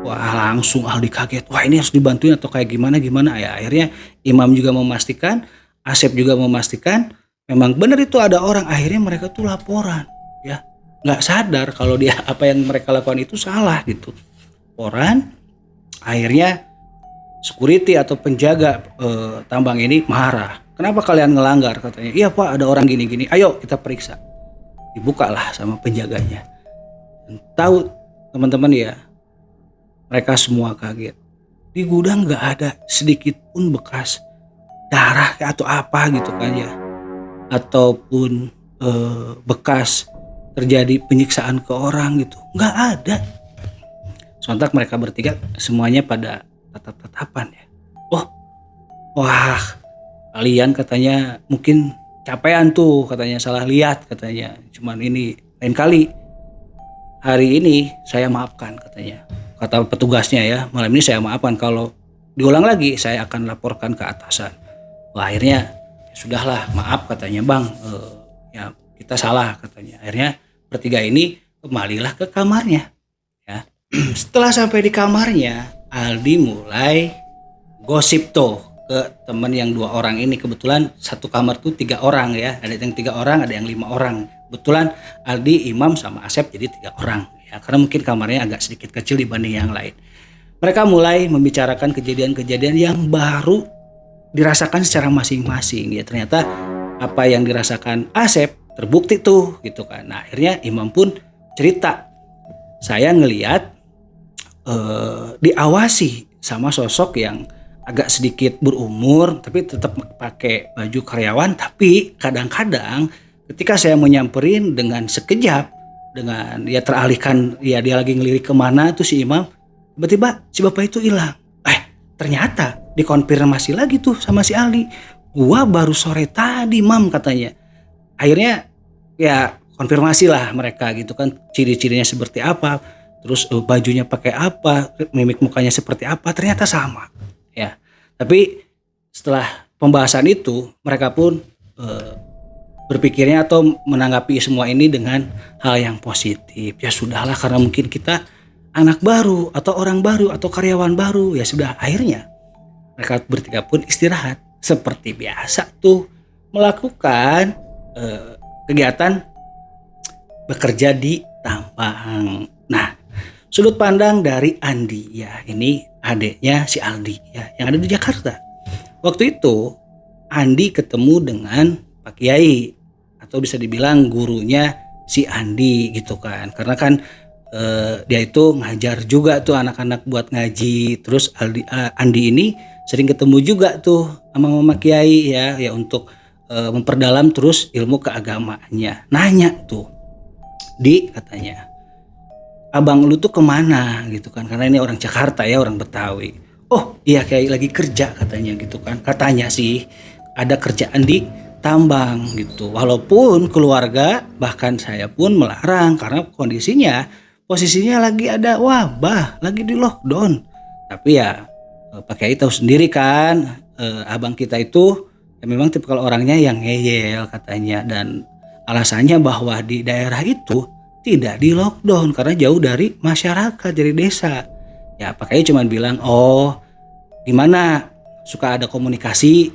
Wah langsung Aldi kaget, wah ini harus dibantuin atau kayak gimana ya. Akhirnya Imam juga memastikan, Asep juga memastikan memang benar itu ada orang. Akhirnya mereka tuh laporan ya, nggak sadar kalau dia apa yang mereka lakukan itu salah gitu. Laporan, akhirnya security atau penjaga tambang ini marah. Kenapa kalian ngelanggar katanya? Iya pak, ada orang gini-gini, ayo kita periksa. Dibukalah sama penjaganya. Dan tahu teman-teman ya, mereka semua kaget. Di gudang gak ada sedikit pun bekas darah atau apa gitu kan ya, ataupun bekas terjadi penyiksaan ke orang gitu, gak ada. Sontak mereka bertiga semuanya pada tatap-tatapan ya. Wah kalian katanya mungkin capean tuh katanya, salah lihat katanya, cuman ini lain kali, hari ini saya maafkan katanya, kata petugasnya ya, malam ini saya maafkan, kalau diulang lagi saya akan laporkan ke atasan. Wah akhirnya sudahlah maaf katanya bang, ya kita salah katanya. Akhirnya bertiga ini kembalilah ke kamarnya ya. Setelah sampai di kamarnya, Aldi mulai gosip tuh ke teman yang 2 orang ini. Kebetulan satu kamar tuh 3 orang ya, ada yang 3 orang, ada yang 5 orang. Kebetulan Aldi, Imam sama Asep jadi 3 orang ya, karena mungkin kamarnya agak sedikit kecil dibanding yang lain. Mereka mulai membicarakan kejadian-kejadian yang baru dirasakan secara masing-masing ya. Ternyata apa yang dirasakan Asep terbukti tuh gitu kan. Nah akhirnya Imam pun cerita, saya ngelihat diawasi sama sosok yang agak sedikit berumur tapi tetap pakai baju karyawan, tapi kadang-kadang ketika saya mau nyamperin dengan sekejap, dengan ya teralihkan, ya dia lagi ngelirik kemana tuh si imam, tiba-tiba si bapak itu hilang. Ternyata dikonfirmasi lagi tuh sama si Aldi, gua baru sore tadi mam katanya. Akhirnya ya konfirmasi lah mereka gitu kan, ciri-cirinya seperti apa, terus bajunya pakai apa, mimik mukanya seperti apa, ternyata sama ya. Tapi setelah pembahasan itu mereka pun berpikirnya atau menanggapi semua ini dengan hal yang positif. Ya sudahlah, karena mungkin kita anak baru atau orang baru atau karyawan baru, ya sudah. Akhirnya mereka bertiga pun istirahat seperti biasa tuh, melakukan kegiatan bekerja di tambang. Nah, sudut pandang dari Andi ya, ini adiknya si Aldi ya, yang ada di Jakarta. Waktu itu Andi ketemu dengan Pak Kiai, atau bisa dibilang gurunya si Andi gitu kan, karena kan dia itu ngajar juga tuh anak-anak buat ngaji. Terus Andi ini sering ketemu juga tuh sama Mama Kiai ya untuk memperdalam terus ilmu keagamaannya. Nanya tuh, Di katanya, abang lu tuh kemana gitu kan, karena ini orang Jakarta ya, orang Betawi. Oh iya, kayak lagi kerja katanya gitu kan, katanya sih ada kerjaan di tambang gitu. Walaupun keluarga bahkan saya pun melarang karena posisinya lagi ada wabah, lagi di lockdown. Tapi ya Pak Kiai tahu sendiri kan, abang kita itu ya memang tipikal orangnya yang ngeyel katanya, dan alasannya bahwa di daerah itu tidak di lockdown karena jauh dari masyarakat, dari desa. Ya Pak Kiai cuma bilang, oh gimana, suka ada komunikasi?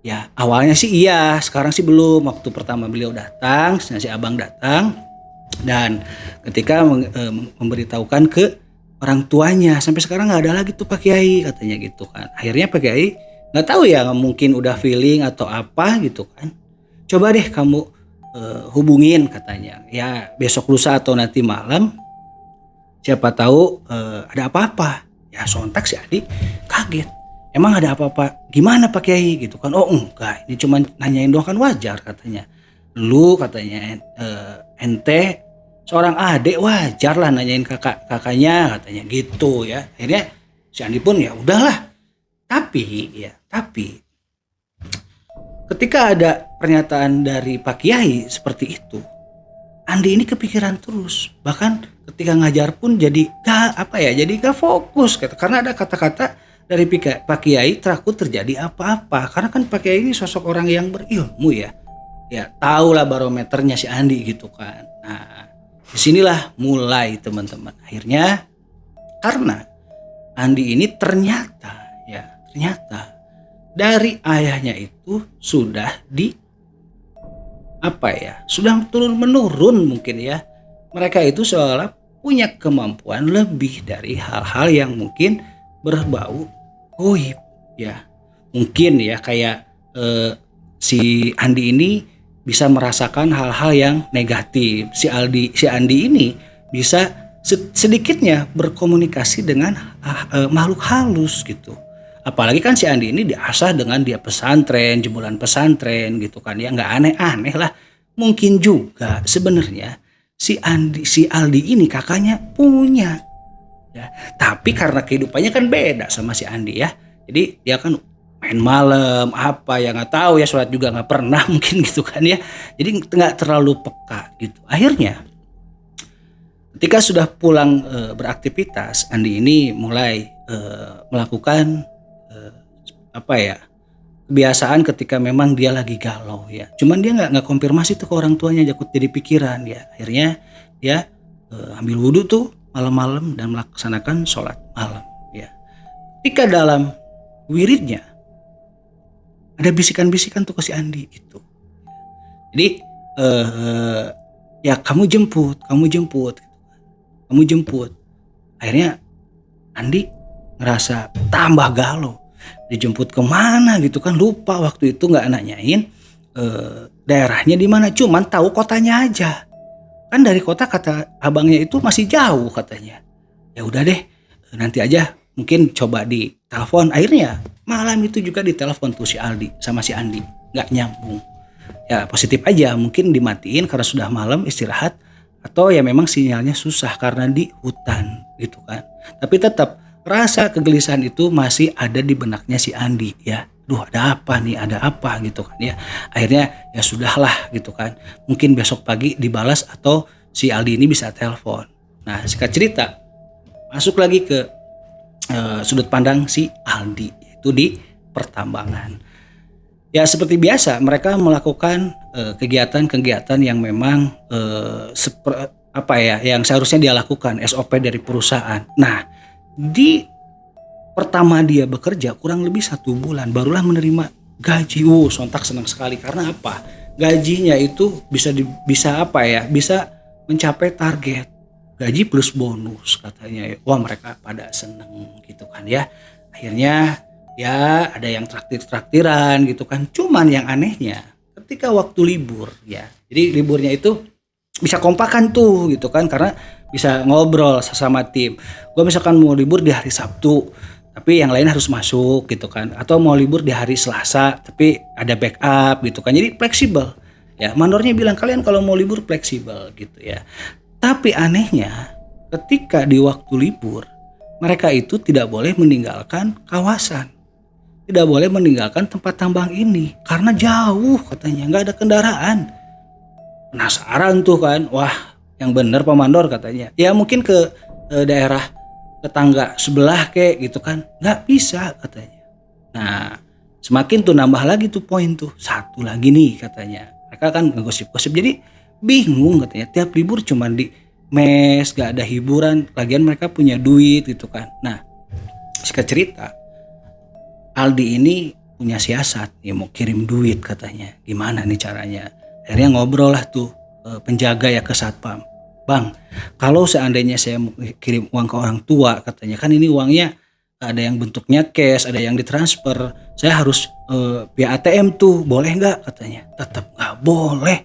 Ya awalnya sih iya, sekarang sih belum. Waktu pertama beliau datang, si abang datang, dan ketika memberitahukan ke orang tuanya, sampai sekarang nggak ada lagi tuh Pak Kiai katanya gitu kan. Akhirnya Pak Kiai nggak tahu ya, mungkin udah feeling atau apa gitu kan, coba deh kamu hubungin katanya ya, besok lusa atau nanti malam, siapa tahu ada apa-apa. Ya sontak si Adi kaget, emang ada apa-apa gimana Pak Kiai gitu kan. Oh enggak, ini cuma nanyain doang kan, wajar katanya. Lu katanya ente seorang adik, wajar lah nanyain kakaknya katanya gitu ya. Akhirnya si Andi pun ya udahlah. Tapi ketika ada pernyataan dari Pak Kiai seperti itu, Andi ini kepikiran terus. Bahkan ketika ngajar pun jadi gak fokus karena ada kata-kata dari Pak Kiai, takut terjadi apa-apa. Karena kan Pak Kiai ini sosok orang yang berilmu ya. Ya tahu lah barometernya si Andi gitu kan. Nah, disinilah mulai teman-teman. Akhirnya karena Andi ini ternyata dari ayahnya itu sudah sudah turun menurun mungkin ya. Mereka itu seolah punya kemampuan lebih dari hal-hal yang mungkin berbau goib ya. Mungkin ya kayak si Andi ini bisa merasakan hal-hal yang negatif. Si Andi ini bisa sedikitnya berkomunikasi dengan makhluk halus gitu. Apalagi kan si Andi ini diasah dengan dia pesantren, jebolan pesantren gitu kan ya, nggak aneh-aneh lah. Mungkin juga sebenarnya si Aldi ini kakaknya punya ya, tapi karena kehidupannya kan beda sama si Andi ya, jadi dia kan main malam apa ya nggak tahu ya, sholat juga nggak pernah mungkin gitu kan ya, jadi nggak terlalu peka gitu. Akhirnya ketika sudah pulang beraktivitas, Andi ini mulai melakukan kebiasaan ketika memang dia lagi galau ya. Cuman dia nggak konfirmasi tuh ke orang tuanya, jakut jadi pikiran ya. Akhirnya dia ambil wudhu tuh malam-malam dan melaksanakan sholat malam ya. Ketika dalam wiridnya ada bisikan-bisikan tuh ke si Andi gitu. Jadi ya kamu jemput. Akhirnya Andi ngerasa tambah galau. Dijemput kemana gitu kan, lupa waktu itu nggak nanyain daerahnya di mana, cuman tahu kotanya aja. Kan dari kota kata abangnya itu masih jauh katanya. Ya udah deh, nanti aja mungkin coba di telepon. Akhirnya malam itu juga ditelepon tuh si Aldi sama si Andi, nggak nyambung. Ya positif aja, mungkin dimatiin karena sudah malam istirahat, atau ya memang sinyalnya susah karena di hutan gitu kan. Tapi tetap rasa kegelisahan itu masih ada di benaknya si Andi ya. Duh, ada apa nih, ada apa gitu kan ya. Akhirnya ya sudahlah gitu kan. Mungkin besok pagi dibalas atau si Aldi ini bisa telepon. Nah, singkat cerita, masuk lagi ke sudut pandang si Aldi, itu di pertambangan. Ya seperti biasa mereka melakukan kegiatan-kegiatan yang memang yang seharusnya dia lakukan, SOP dari perusahaan. Nah, di pertama dia bekerja kurang lebih 1 bulan barulah menerima gaji. Sontak senang sekali karena apa? Gajinya itu bisa mencapai target. Gaji plus bonus katanya. Wah, mereka pada seneng gitu kan ya. Akhirnya ya ada yang traktiran gitu kan. Cuman yang anehnya ketika waktu libur ya. Jadi liburnya itu bisa kompakan tuh gitu kan, karena bisa ngobrol sesama tim. Gue misalkan mau libur di hari Sabtu, tapi yang lain harus masuk gitu kan, atau mau libur di hari Selasa tapi ada backup gitu kan, jadi fleksibel ya. Mandornya bilang kalian kalau mau libur fleksibel gitu ya. Tapi anehnya ketika di waktu libur mereka itu tidak boleh meninggalkan kawasan, tidak boleh meninggalkan tempat tambang ini karena jauh katanya, nggak ada kendaraan. Penasaran tuh kan, wah yang bener Pak Mandor katanya, ya mungkin ke daerah tetangga sebelah kayak gitu kan, nggak bisa katanya. Nah semakin tuh nambah lagi tuh poin tuh, satu lagi nih katanya, mereka kan ngegosip-gosip jadi bingung katanya, tiap libur cuman di mes, gak ada hiburan, lagian mereka punya duit gitu kan. Nah singkat cerita, Aldi ini punya siasat, ya mau kirim duit katanya, gimana nih caranya. Akhirnya ngobrol lah tuh penjaga ya ke satpam, bang kalau seandainya saya mau kirim uang ke orang tua katanya, kan ini uangnya ada yang bentuknya cash, ada yang ditransfer, saya harus via ATM tuh, boleh nggak katanya. Tetap nggak boleh.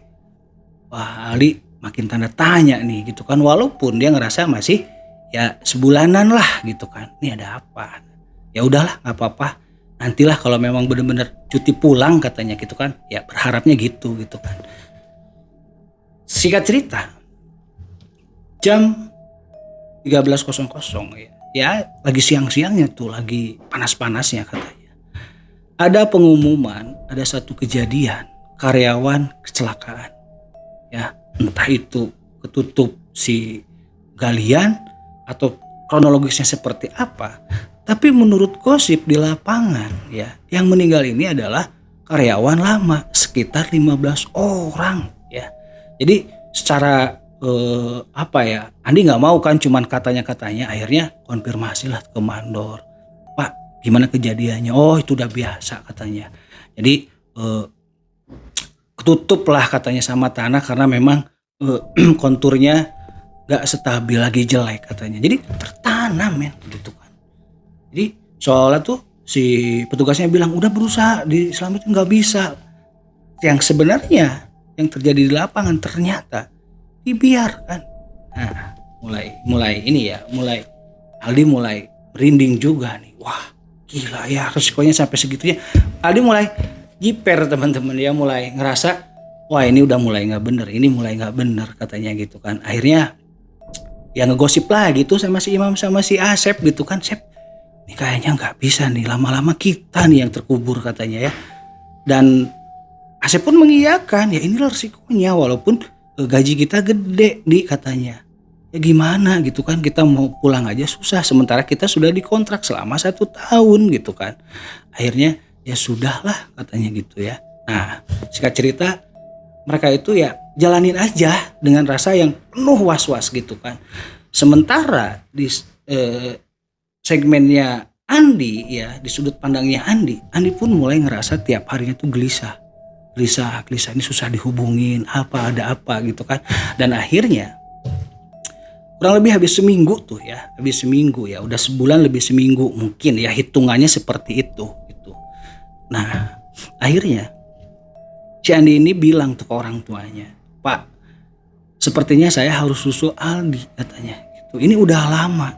Wah, Ali makin tanda tanya nih gitu kan, walaupun dia ngerasa masih ya sebulanan lah gitu kan, ini ada apa. Ya udahlah nggak apa-apa, nantilah kalau memang benar-benar cuti pulang katanya gitu kan, ya berharapnya gitu kan. Singkat cerita, jam 13.00 ya lagi siang-siangnya tuh, lagi panas-panasnya katanya, ada pengumuman, ada satu kejadian karyawan kecelakaan ya, entah itu ketutup si galian atau kronologisnya seperti apa, tapi menurut gosip di lapangan ya, yang meninggal ini adalah karyawan lama sekitar 15 orang ya. Jadi secara Andi nggak mau kan cuman katanya, akhirnya konfirmasi lah ke mandor, Pak gimana kejadiannya. Oh itu udah biasa katanya, jadi ketutup lah katanya sama tanah karena memang konturnya nggak stabil, lagi jelek katanya, jadi tertanam men gitu kan. Jadi soalnya tuh si petugasnya bilang udah berusaha diselamatin nggak bisa. Yang sebenarnya yang terjadi di lapangan ternyata dibiarkan. Nah, mulai Aldi mulai merinding juga nih. Wah, gila ya resikonya sampai segitunya. Aldi mulai jiper teman-teman ya, mulai ngerasa wah ini udah mulai nggak bener, ini mulai nggak bener katanya gitu kan. Akhirnya ya ngegosip lah gitu sama si Imam sama si Asep gitu kan, Sep ini kayaknya nggak bisa nih, lama-lama kita nih yang terkubur katanya ya. Dan Asep pun mengiyakan, ya inilah resikonya, walaupun gaji kita gede di katanya. Ya gimana gitu kan, kita mau pulang aja susah, sementara kita sudah dikontrak selama 1 tahun gitu kan. Akhirnya ya sudahlah katanya gitu ya. Nah singkat cerita, mereka itu ya jalanin aja dengan rasa yang penuh was-was gitu kan. Sementara di segmennya Andi ya, di sudut pandangnya Andi pun mulai ngerasa tiap harinya tuh gelisah ini, susah dihubungin, ada apa gitu kan. Dan akhirnya kurang lebih habis seminggu ya, udah sebulan lebih seminggu mungkin ya, hitungannya seperti itu gitu. Nah akhirnya si Andi ini bilang tuh ke orang tuanya, Pak sepertinya saya harus susul Aldi katanya gitu. Ini udah lama,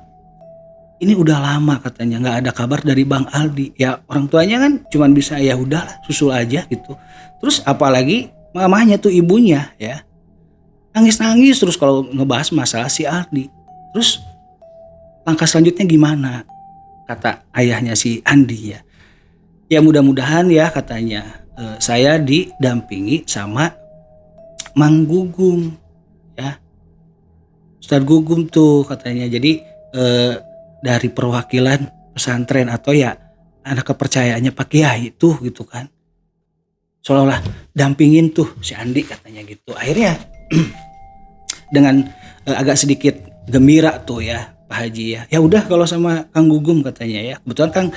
ini udah lama katanya nggak ada kabar dari Bang Aldi. Ya orang tuanya kan cuman bisa ya udahlah susul aja gitu. Terus apalagi mamanya tuh ibunya ya nangis-nangis terus kalau ngebahas masalah si Aldi. Terus langkah selanjutnya gimana? Kata ayahnya si Andi ya. Ya mudah-mudahan ya katanya saya didampingi sama Mang Gugum ya. Ustadz Gugum tuh katanya. Jadi dari perwakilan pesantren atau ya anak kepercayaannya Pak Kiai itu gitu kan. Seolah-olah dampingin tuh si Andi katanya gitu. Akhirnya dengan agak sedikit gembira tuh ya Pak Haji ya. Ya udah kalau sama Kang Gugum katanya ya. Kebetulan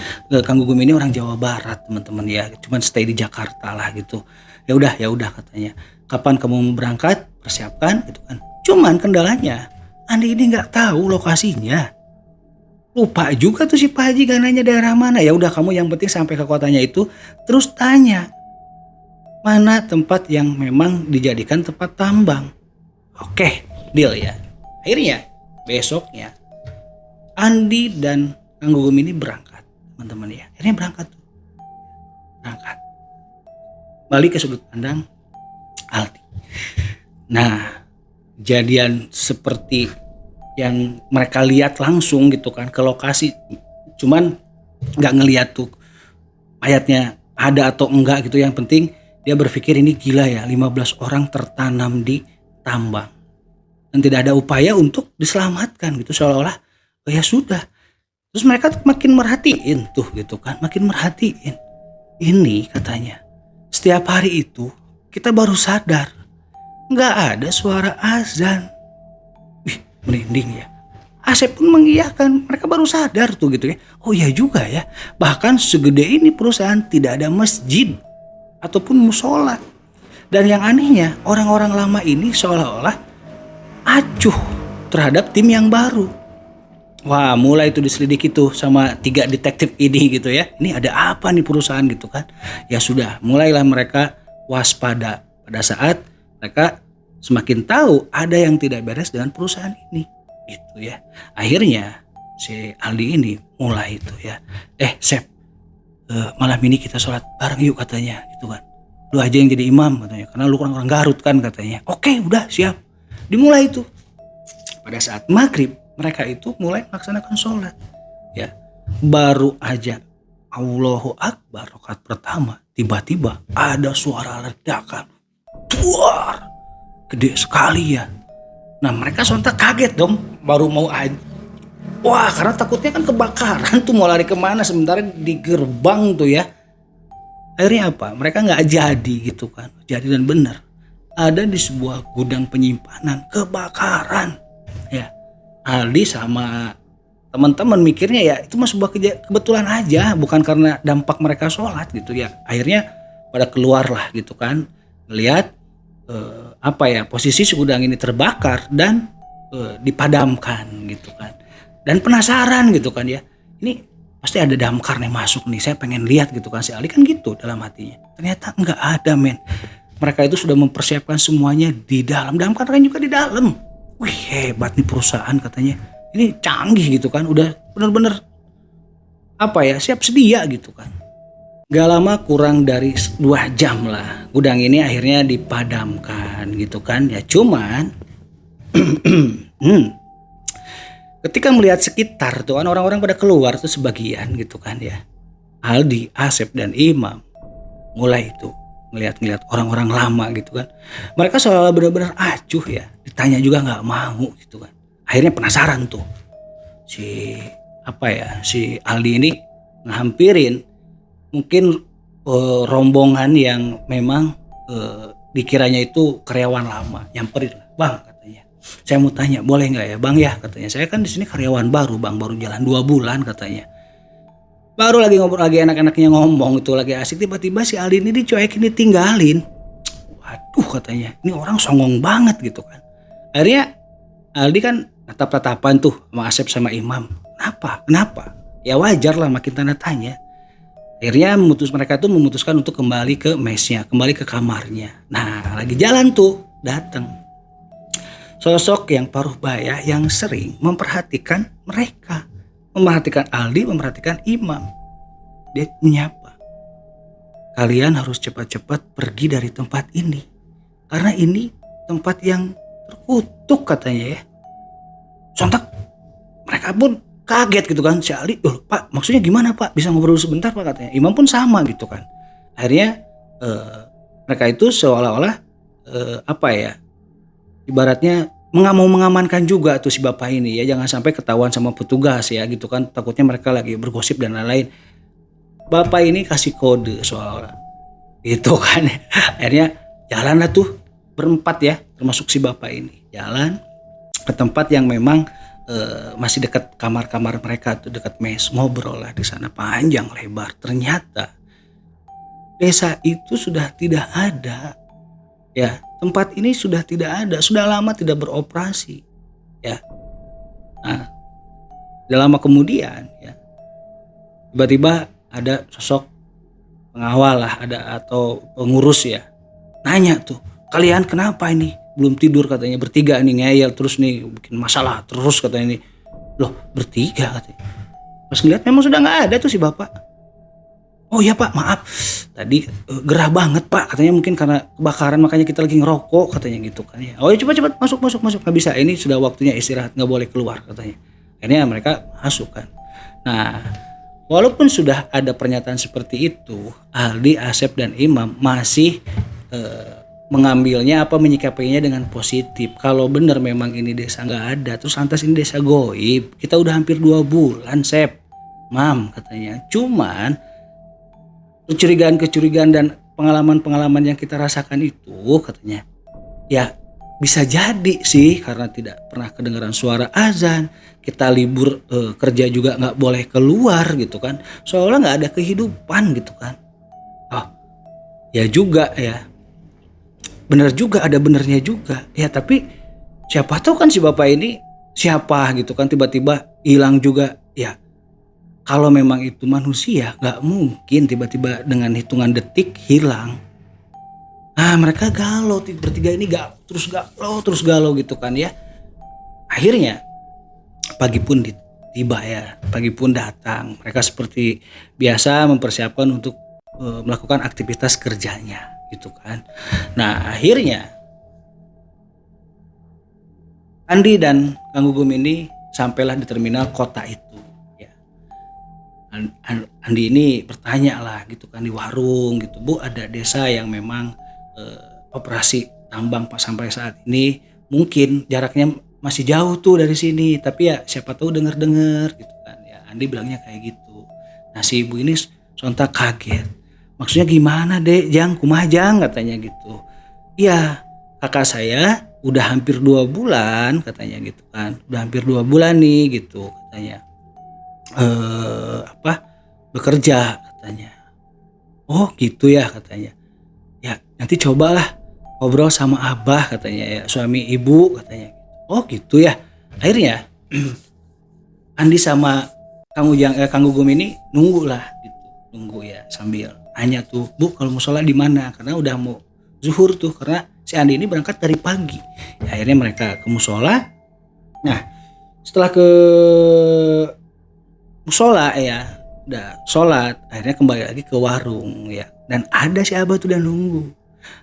Kang Gugum ini orang Jawa Barat teman-teman ya. Cuman stay di Jakarta lah gitu. Ya udah katanya. Kapan kamu mau berangkat? Persiapkan gitu kan. Cuman kendalanya Andi ini nggak tahu lokasinya. Lupa juga tuh si Pak Haji gak nanya daerah mana. Ya udah kamu yang penting sampai ke kotanya itu terus tanya mana tempat yang memang dijadikan tempat tambang. Oke, deal ya. Akhirnya besoknya Andi dan Kang Gugum ini berangkat, teman-teman ya. Akhirnya berangkat. Balik ke sudut pandang Aldi. Nah, kejadian seperti yang mereka lihat langsung gitu kan ke lokasi, cuman nggak ngeliat tuh mayatnya ada atau enggak gitu. Yang penting dia berpikir ini gila ya, 15 orang tertanam di tambang dan tidak ada upaya untuk diselamatkan gitu, seolah-olah oh ya sudah. Terus mereka makin merhatiin tuh gitu kan, makin merhatiin. Ini katanya setiap hari itu kita baru sadar nggak ada suara azan. Wih, merinding ya. Asep pun mengiyakan, mereka baru sadar tuh gitu ya. Oh iya juga ya, bahkan segede ini perusahaan tidak ada masjid ataupun musola. Dan yang anehnya orang-orang lama ini seolah-olah acuh terhadap tim yang baru. Wah, mulai itu diselidiki tuh sama 3 detektif ini gitu ya. Ini ada apa nih perusahaan gitu kan. Ya sudah, mulailah mereka waspada pada saat mereka semakin tahu ada yang tidak beres dengan perusahaan ini gitu ya. Akhirnya si Aldi ini mulai itu ya. Sep, malam ini kita sholat bareng yuk katanya gitu kan. Lu aja yang jadi imam katanya, karena lu orang Garut kan katanya. Oke, udah siap. Dimulai itu. Pada saat maghrib mereka itu mulai melaksanakan sholat ya. Baru aja Allahu Akbar rakaat pertama, tiba-tiba ada suara ledakan. Duar, gede sekali ya. Nah mereka sontak kaget dong, baru mau aja. Wah, karena takutnya kan kebakaran tuh, mau lari kemana sementara di gerbang tuh ya. Akhirnya apa? Mereka nggak jadi gitu kan. Jadi dan benar ada di sebuah gudang penyimpanan kebakaran ya. Aldi sama teman-teman mikirnya ya itu mah sebuah kebetulan aja, bukan karena dampak mereka sholat gitu ya. Akhirnya pada keluar lah gitu kan, melihat posisi gudang ini terbakar dan dipadamkan gitu kan. Dan penasaran gitu kan ya, ini pasti ada damkar nih masuk nih, saya pengen lihat gitu kan. Si Ali kan gitu dalam hatinya. Ternyata nggak ada men. Mereka itu sudah mempersiapkan semuanya di dalam. Damkar kan juga di dalam. Wih, hebat nih perusahaan katanya. Ini canggih gitu kan, udah bener-bener siap sedia gitu kan. Gak lama, kurang dari 2 jam lah gudang ini akhirnya dipadamkan gitu kan ya. Cuman ketika melihat sekitar tuh kan orang-orang pada keluar tuh sebagian gitu kan ya. Aldi, Asep dan Imam mulai itu ngeliat orang-orang lama gitu kan. Mereka seolah benar-benar acuh ya. Ditanya juga nggak mau gitu kan. Akhirnya penasaran tuh si Aldi ini ngehampirin mungkin rombongan yang memang dikiranya itu karyawan lama. Nyamperin lah, Bang katanya. Saya mau tanya, boleh nggak ya Bang ya katanya. Saya kan di sini karyawan baru Bang, baru jalan 2 bulan katanya. Baru lagi ngobrol, lagi enak-enaknya ngomong itu, lagi asik, tiba-tiba si Aldi ini dicuekin, ditinggalin. Waduh katanya, ini orang songong banget gitu kan. Akhirnya Aldi kan tatap-tatapan tuh sama Asep sama Imam. Kenapa? Ya wajar lah, makin tanda tanya. Akhirnya mereka tuh memutuskan untuk kembali ke mesnya, kembali ke kamarnya. Nah lagi jalan tuh datang sosok yang paruh baya yang sering memperhatikan mereka, Memperhatikan Aldi, memperhatikan Imam. Dia menyapa, kalian harus cepat-cepat pergi dari tempat ini, karena ini tempat yang terkutuk katanya ya. Sontak mereka pun kaget gitu kan. Si Ali, Pak maksudnya gimana Pak, bisa ngobrol sebentar Pak katanya. Imam pun sama gitu kan. Akhirnya mereka itu seolah-olah ibaratnya mau mengamankan juga tuh si bapak ini ya, jangan sampai ketahuan sama petugas ya gitu kan, takutnya mereka lagi bergosip dan lain-lain. Bapak ini kasih kode seolah-olah gitu kan. Akhirnya jalan lah tuh berempat ya, termasuk si bapak ini, jalan ke tempat yang memang masih dekat kamar-kamar mereka tuh, dekat mes. Ngobrol lah di sana panjang lebar. Ternyata desa itu sudah tidak ada ya, tempat ini sudah tidak ada, sudah lama tidak beroperasi ya. Nah, sudah lama kemudian ya, tiba-tiba ada sosok pengawal lah, ada atau pengurus ya, nanya tuh, kalian kenapa ini belum tidur katanya, bertiga nih ngeyel terus nih, bikin masalah terus katanya nih. Loh bertiga katanya. Pas ngeliat memang sudah nggak ada tuh si bapak. Oh ya Pak, maaf tadi gerah banget Pak katanya, mungkin karena kebakaran makanya kita lagi ngerokok katanya gitu kan ya. Oh ya cepat masuk nggak bisa, ini sudah waktunya istirahat, nggak boleh keluar katanya. Akhirnya mereka masuk kan. Nah walaupun sudah ada pernyataan seperti itu, Aldi, Asep dan Imam masih mengambilnya menyikapinya dengan positif. Kalau benar memang ini desa nggak ada, terus lantas ini desa goib, kita udah hampir 2 bulan Sep, Mam katanya. Cuman kecurigaan dan pengalaman yang kita rasakan itu katanya ya bisa jadi sih karena tidak pernah kedengaran suara azan, kita libur kerja juga nggak boleh keluar gitu kan, seolah nggak ada kehidupan gitu kan. Oh ya juga ya, bener juga, ada benernya juga ya, tapi siapa tahu kan si bapak ini siapa gitu kan, tiba-tiba hilang juga ya. Kalau memang itu manusia, gak mungkin tiba-tiba dengan hitungan detik hilang. Nah mereka galau, bertiga ini terus galau gitu kan ya. Akhirnya pagi pun tiba ya, pagi pun datang. Mereka seperti biasa mempersiapkan untuk melakukan aktivitas kerjanya gitu kan. Nah akhirnya Andi dan Kang Gugum ini sampailah di terminal kota itu. Andi ini bertanya lah gitu kan di warung gitu, Bu ada desa yang memang operasi tambang Pak sampai saat ini, mungkin jaraknya masih jauh tuh dari sini, tapi ya siapa tahu dengar gitu kan ya. Andi bilangnya kayak gitu. Nah si ibu ini sontak kaget, maksudnya gimana Dek, Jang, kumaha Jang katanya gitu. Iya kakak saya udah hampir 2 bulan katanya gitu kan, udah hampir 2 bulan nih gitu katanya bekerja katanya. Oh gitu ya katanya. Ya nanti cobalah ngobrol sama abah katanya ya, suami ibu katanya. Oh gitu ya. Akhirnya Andi sama Kang Gugum ini nunggu ya, sambil nanya tuh, Bu kalau mau sholat di mana, karena udah mau zuhur tuh, karena si Andi ini berangkat dari pagi ya. Akhirnya mereka ke musola. Nah setelah ke musola ya, udah sholat, akhirnya kembali lagi ke warung ya, dan ada si Abah tuh udah nunggu.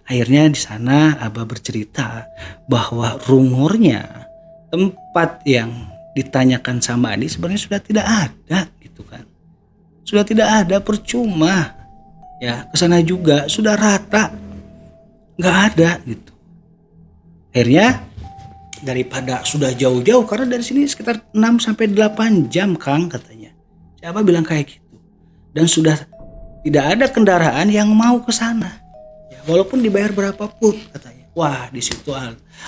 Akhirnya di sana Abah bercerita bahwa rumornya tempat yang ditanyakan sama Andi sebenarnya sudah tidak ada gitu kan, sudah tidak ada, percuma ya, kesana juga sudah rata, nggak ada gitu. Akhirnya daripada sudah jauh-jauh, karena dari sini sekitar 6-8 jam Kang katanya. Siapa bilang kayak gitu, dan sudah tidak ada kendaraan yang mau ke sana ya, walaupun dibayar berapapun katanya. Wah di situ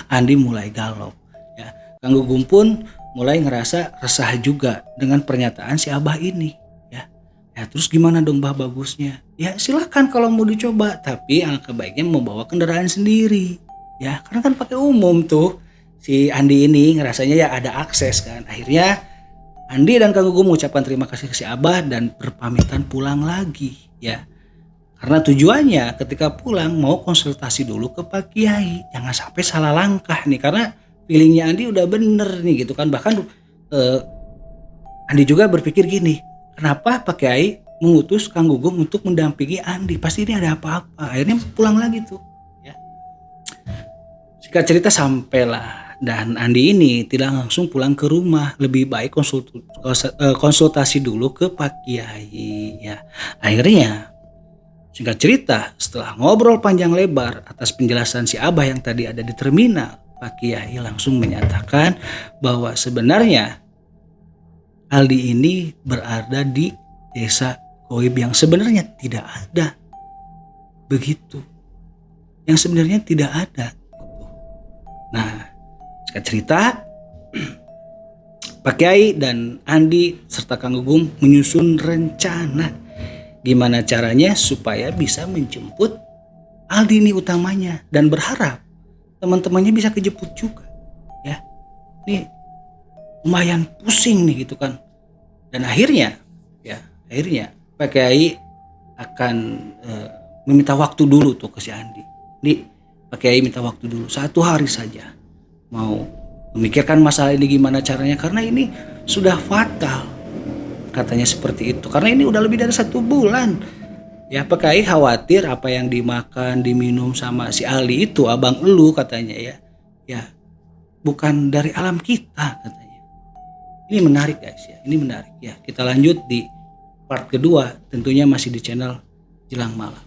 Andi mulai galau ya. Kang Gugum pun mulai ngerasa resah juga dengan pernyataan si Abah ini ya. Ya terus gimana dong Bah bagusnya? Ya silakan kalau mau dicoba, tapi alangkah baiknya membawa kendaraan sendiri ya, karena kan pakai umum tuh. Si Andi ini ngerasanya ya ada akses kan. Akhirnya Andi dan Kang Gugum mengucapkan terima kasih ke si Abah dan berpamitan pulang lagi ya. Karena tujuannya ketika pulang mau konsultasi dulu ke Pak Kiai, jangan sampai salah langkah nih, karena feelingnya Andi udah bener nih gitu kan. Bahkan Andi juga berpikir gini, kenapa Pak Kiai mengutus Kang Gugum untuk mendampingi Andi? Pasti ini ada apa-apa. Akhirnya pulang lagi tuh. Ya. Singkat cerita sampailah, dan Andi ini tidak langsung pulang ke rumah. Lebih baik konsultasi dulu ke Pak Kiai. Ya. Akhirnya, singkat cerita, setelah ngobrol panjang lebar atas penjelasan si Abah yang tadi ada di terminal, Pak Kiai langsung menyatakan bahwa sebenarnya Aldi ini berada di desa Goib yang sebenarnya tidak ada. Begitu. Yang sebenarnya tidak ada. Nah, singkat cerita, Pak Kiai dan Andi serta Kang Gugum menyusun rencana gimana caranya supaya bisa menjemput Aldi ini utamanya, dan berharap teman-temannya bisa kejemput juga. Ya, ini lumayan pusing nih gitu kan. Dan akhirnya Pak Kiai akan meminta waktu dulu tuh ke si Andi. Pak Kiai minta waktu dulu 1 hari saja, mau memikirkan masalah ini gimana caranya, karena ini sudah fatal, katanya seperti itu. Karena ini udah lebih dari 1 bulan. Ya, Pak Kiai khawatir apa yang dimakan diminum sama si Ali itu, abang elu katanya ya bukan dari alam kita katanya. Ini menarik guys ya, ini menarik ya. Kita lanjut di part kedua, tentunya masih di channel Jelang Malam.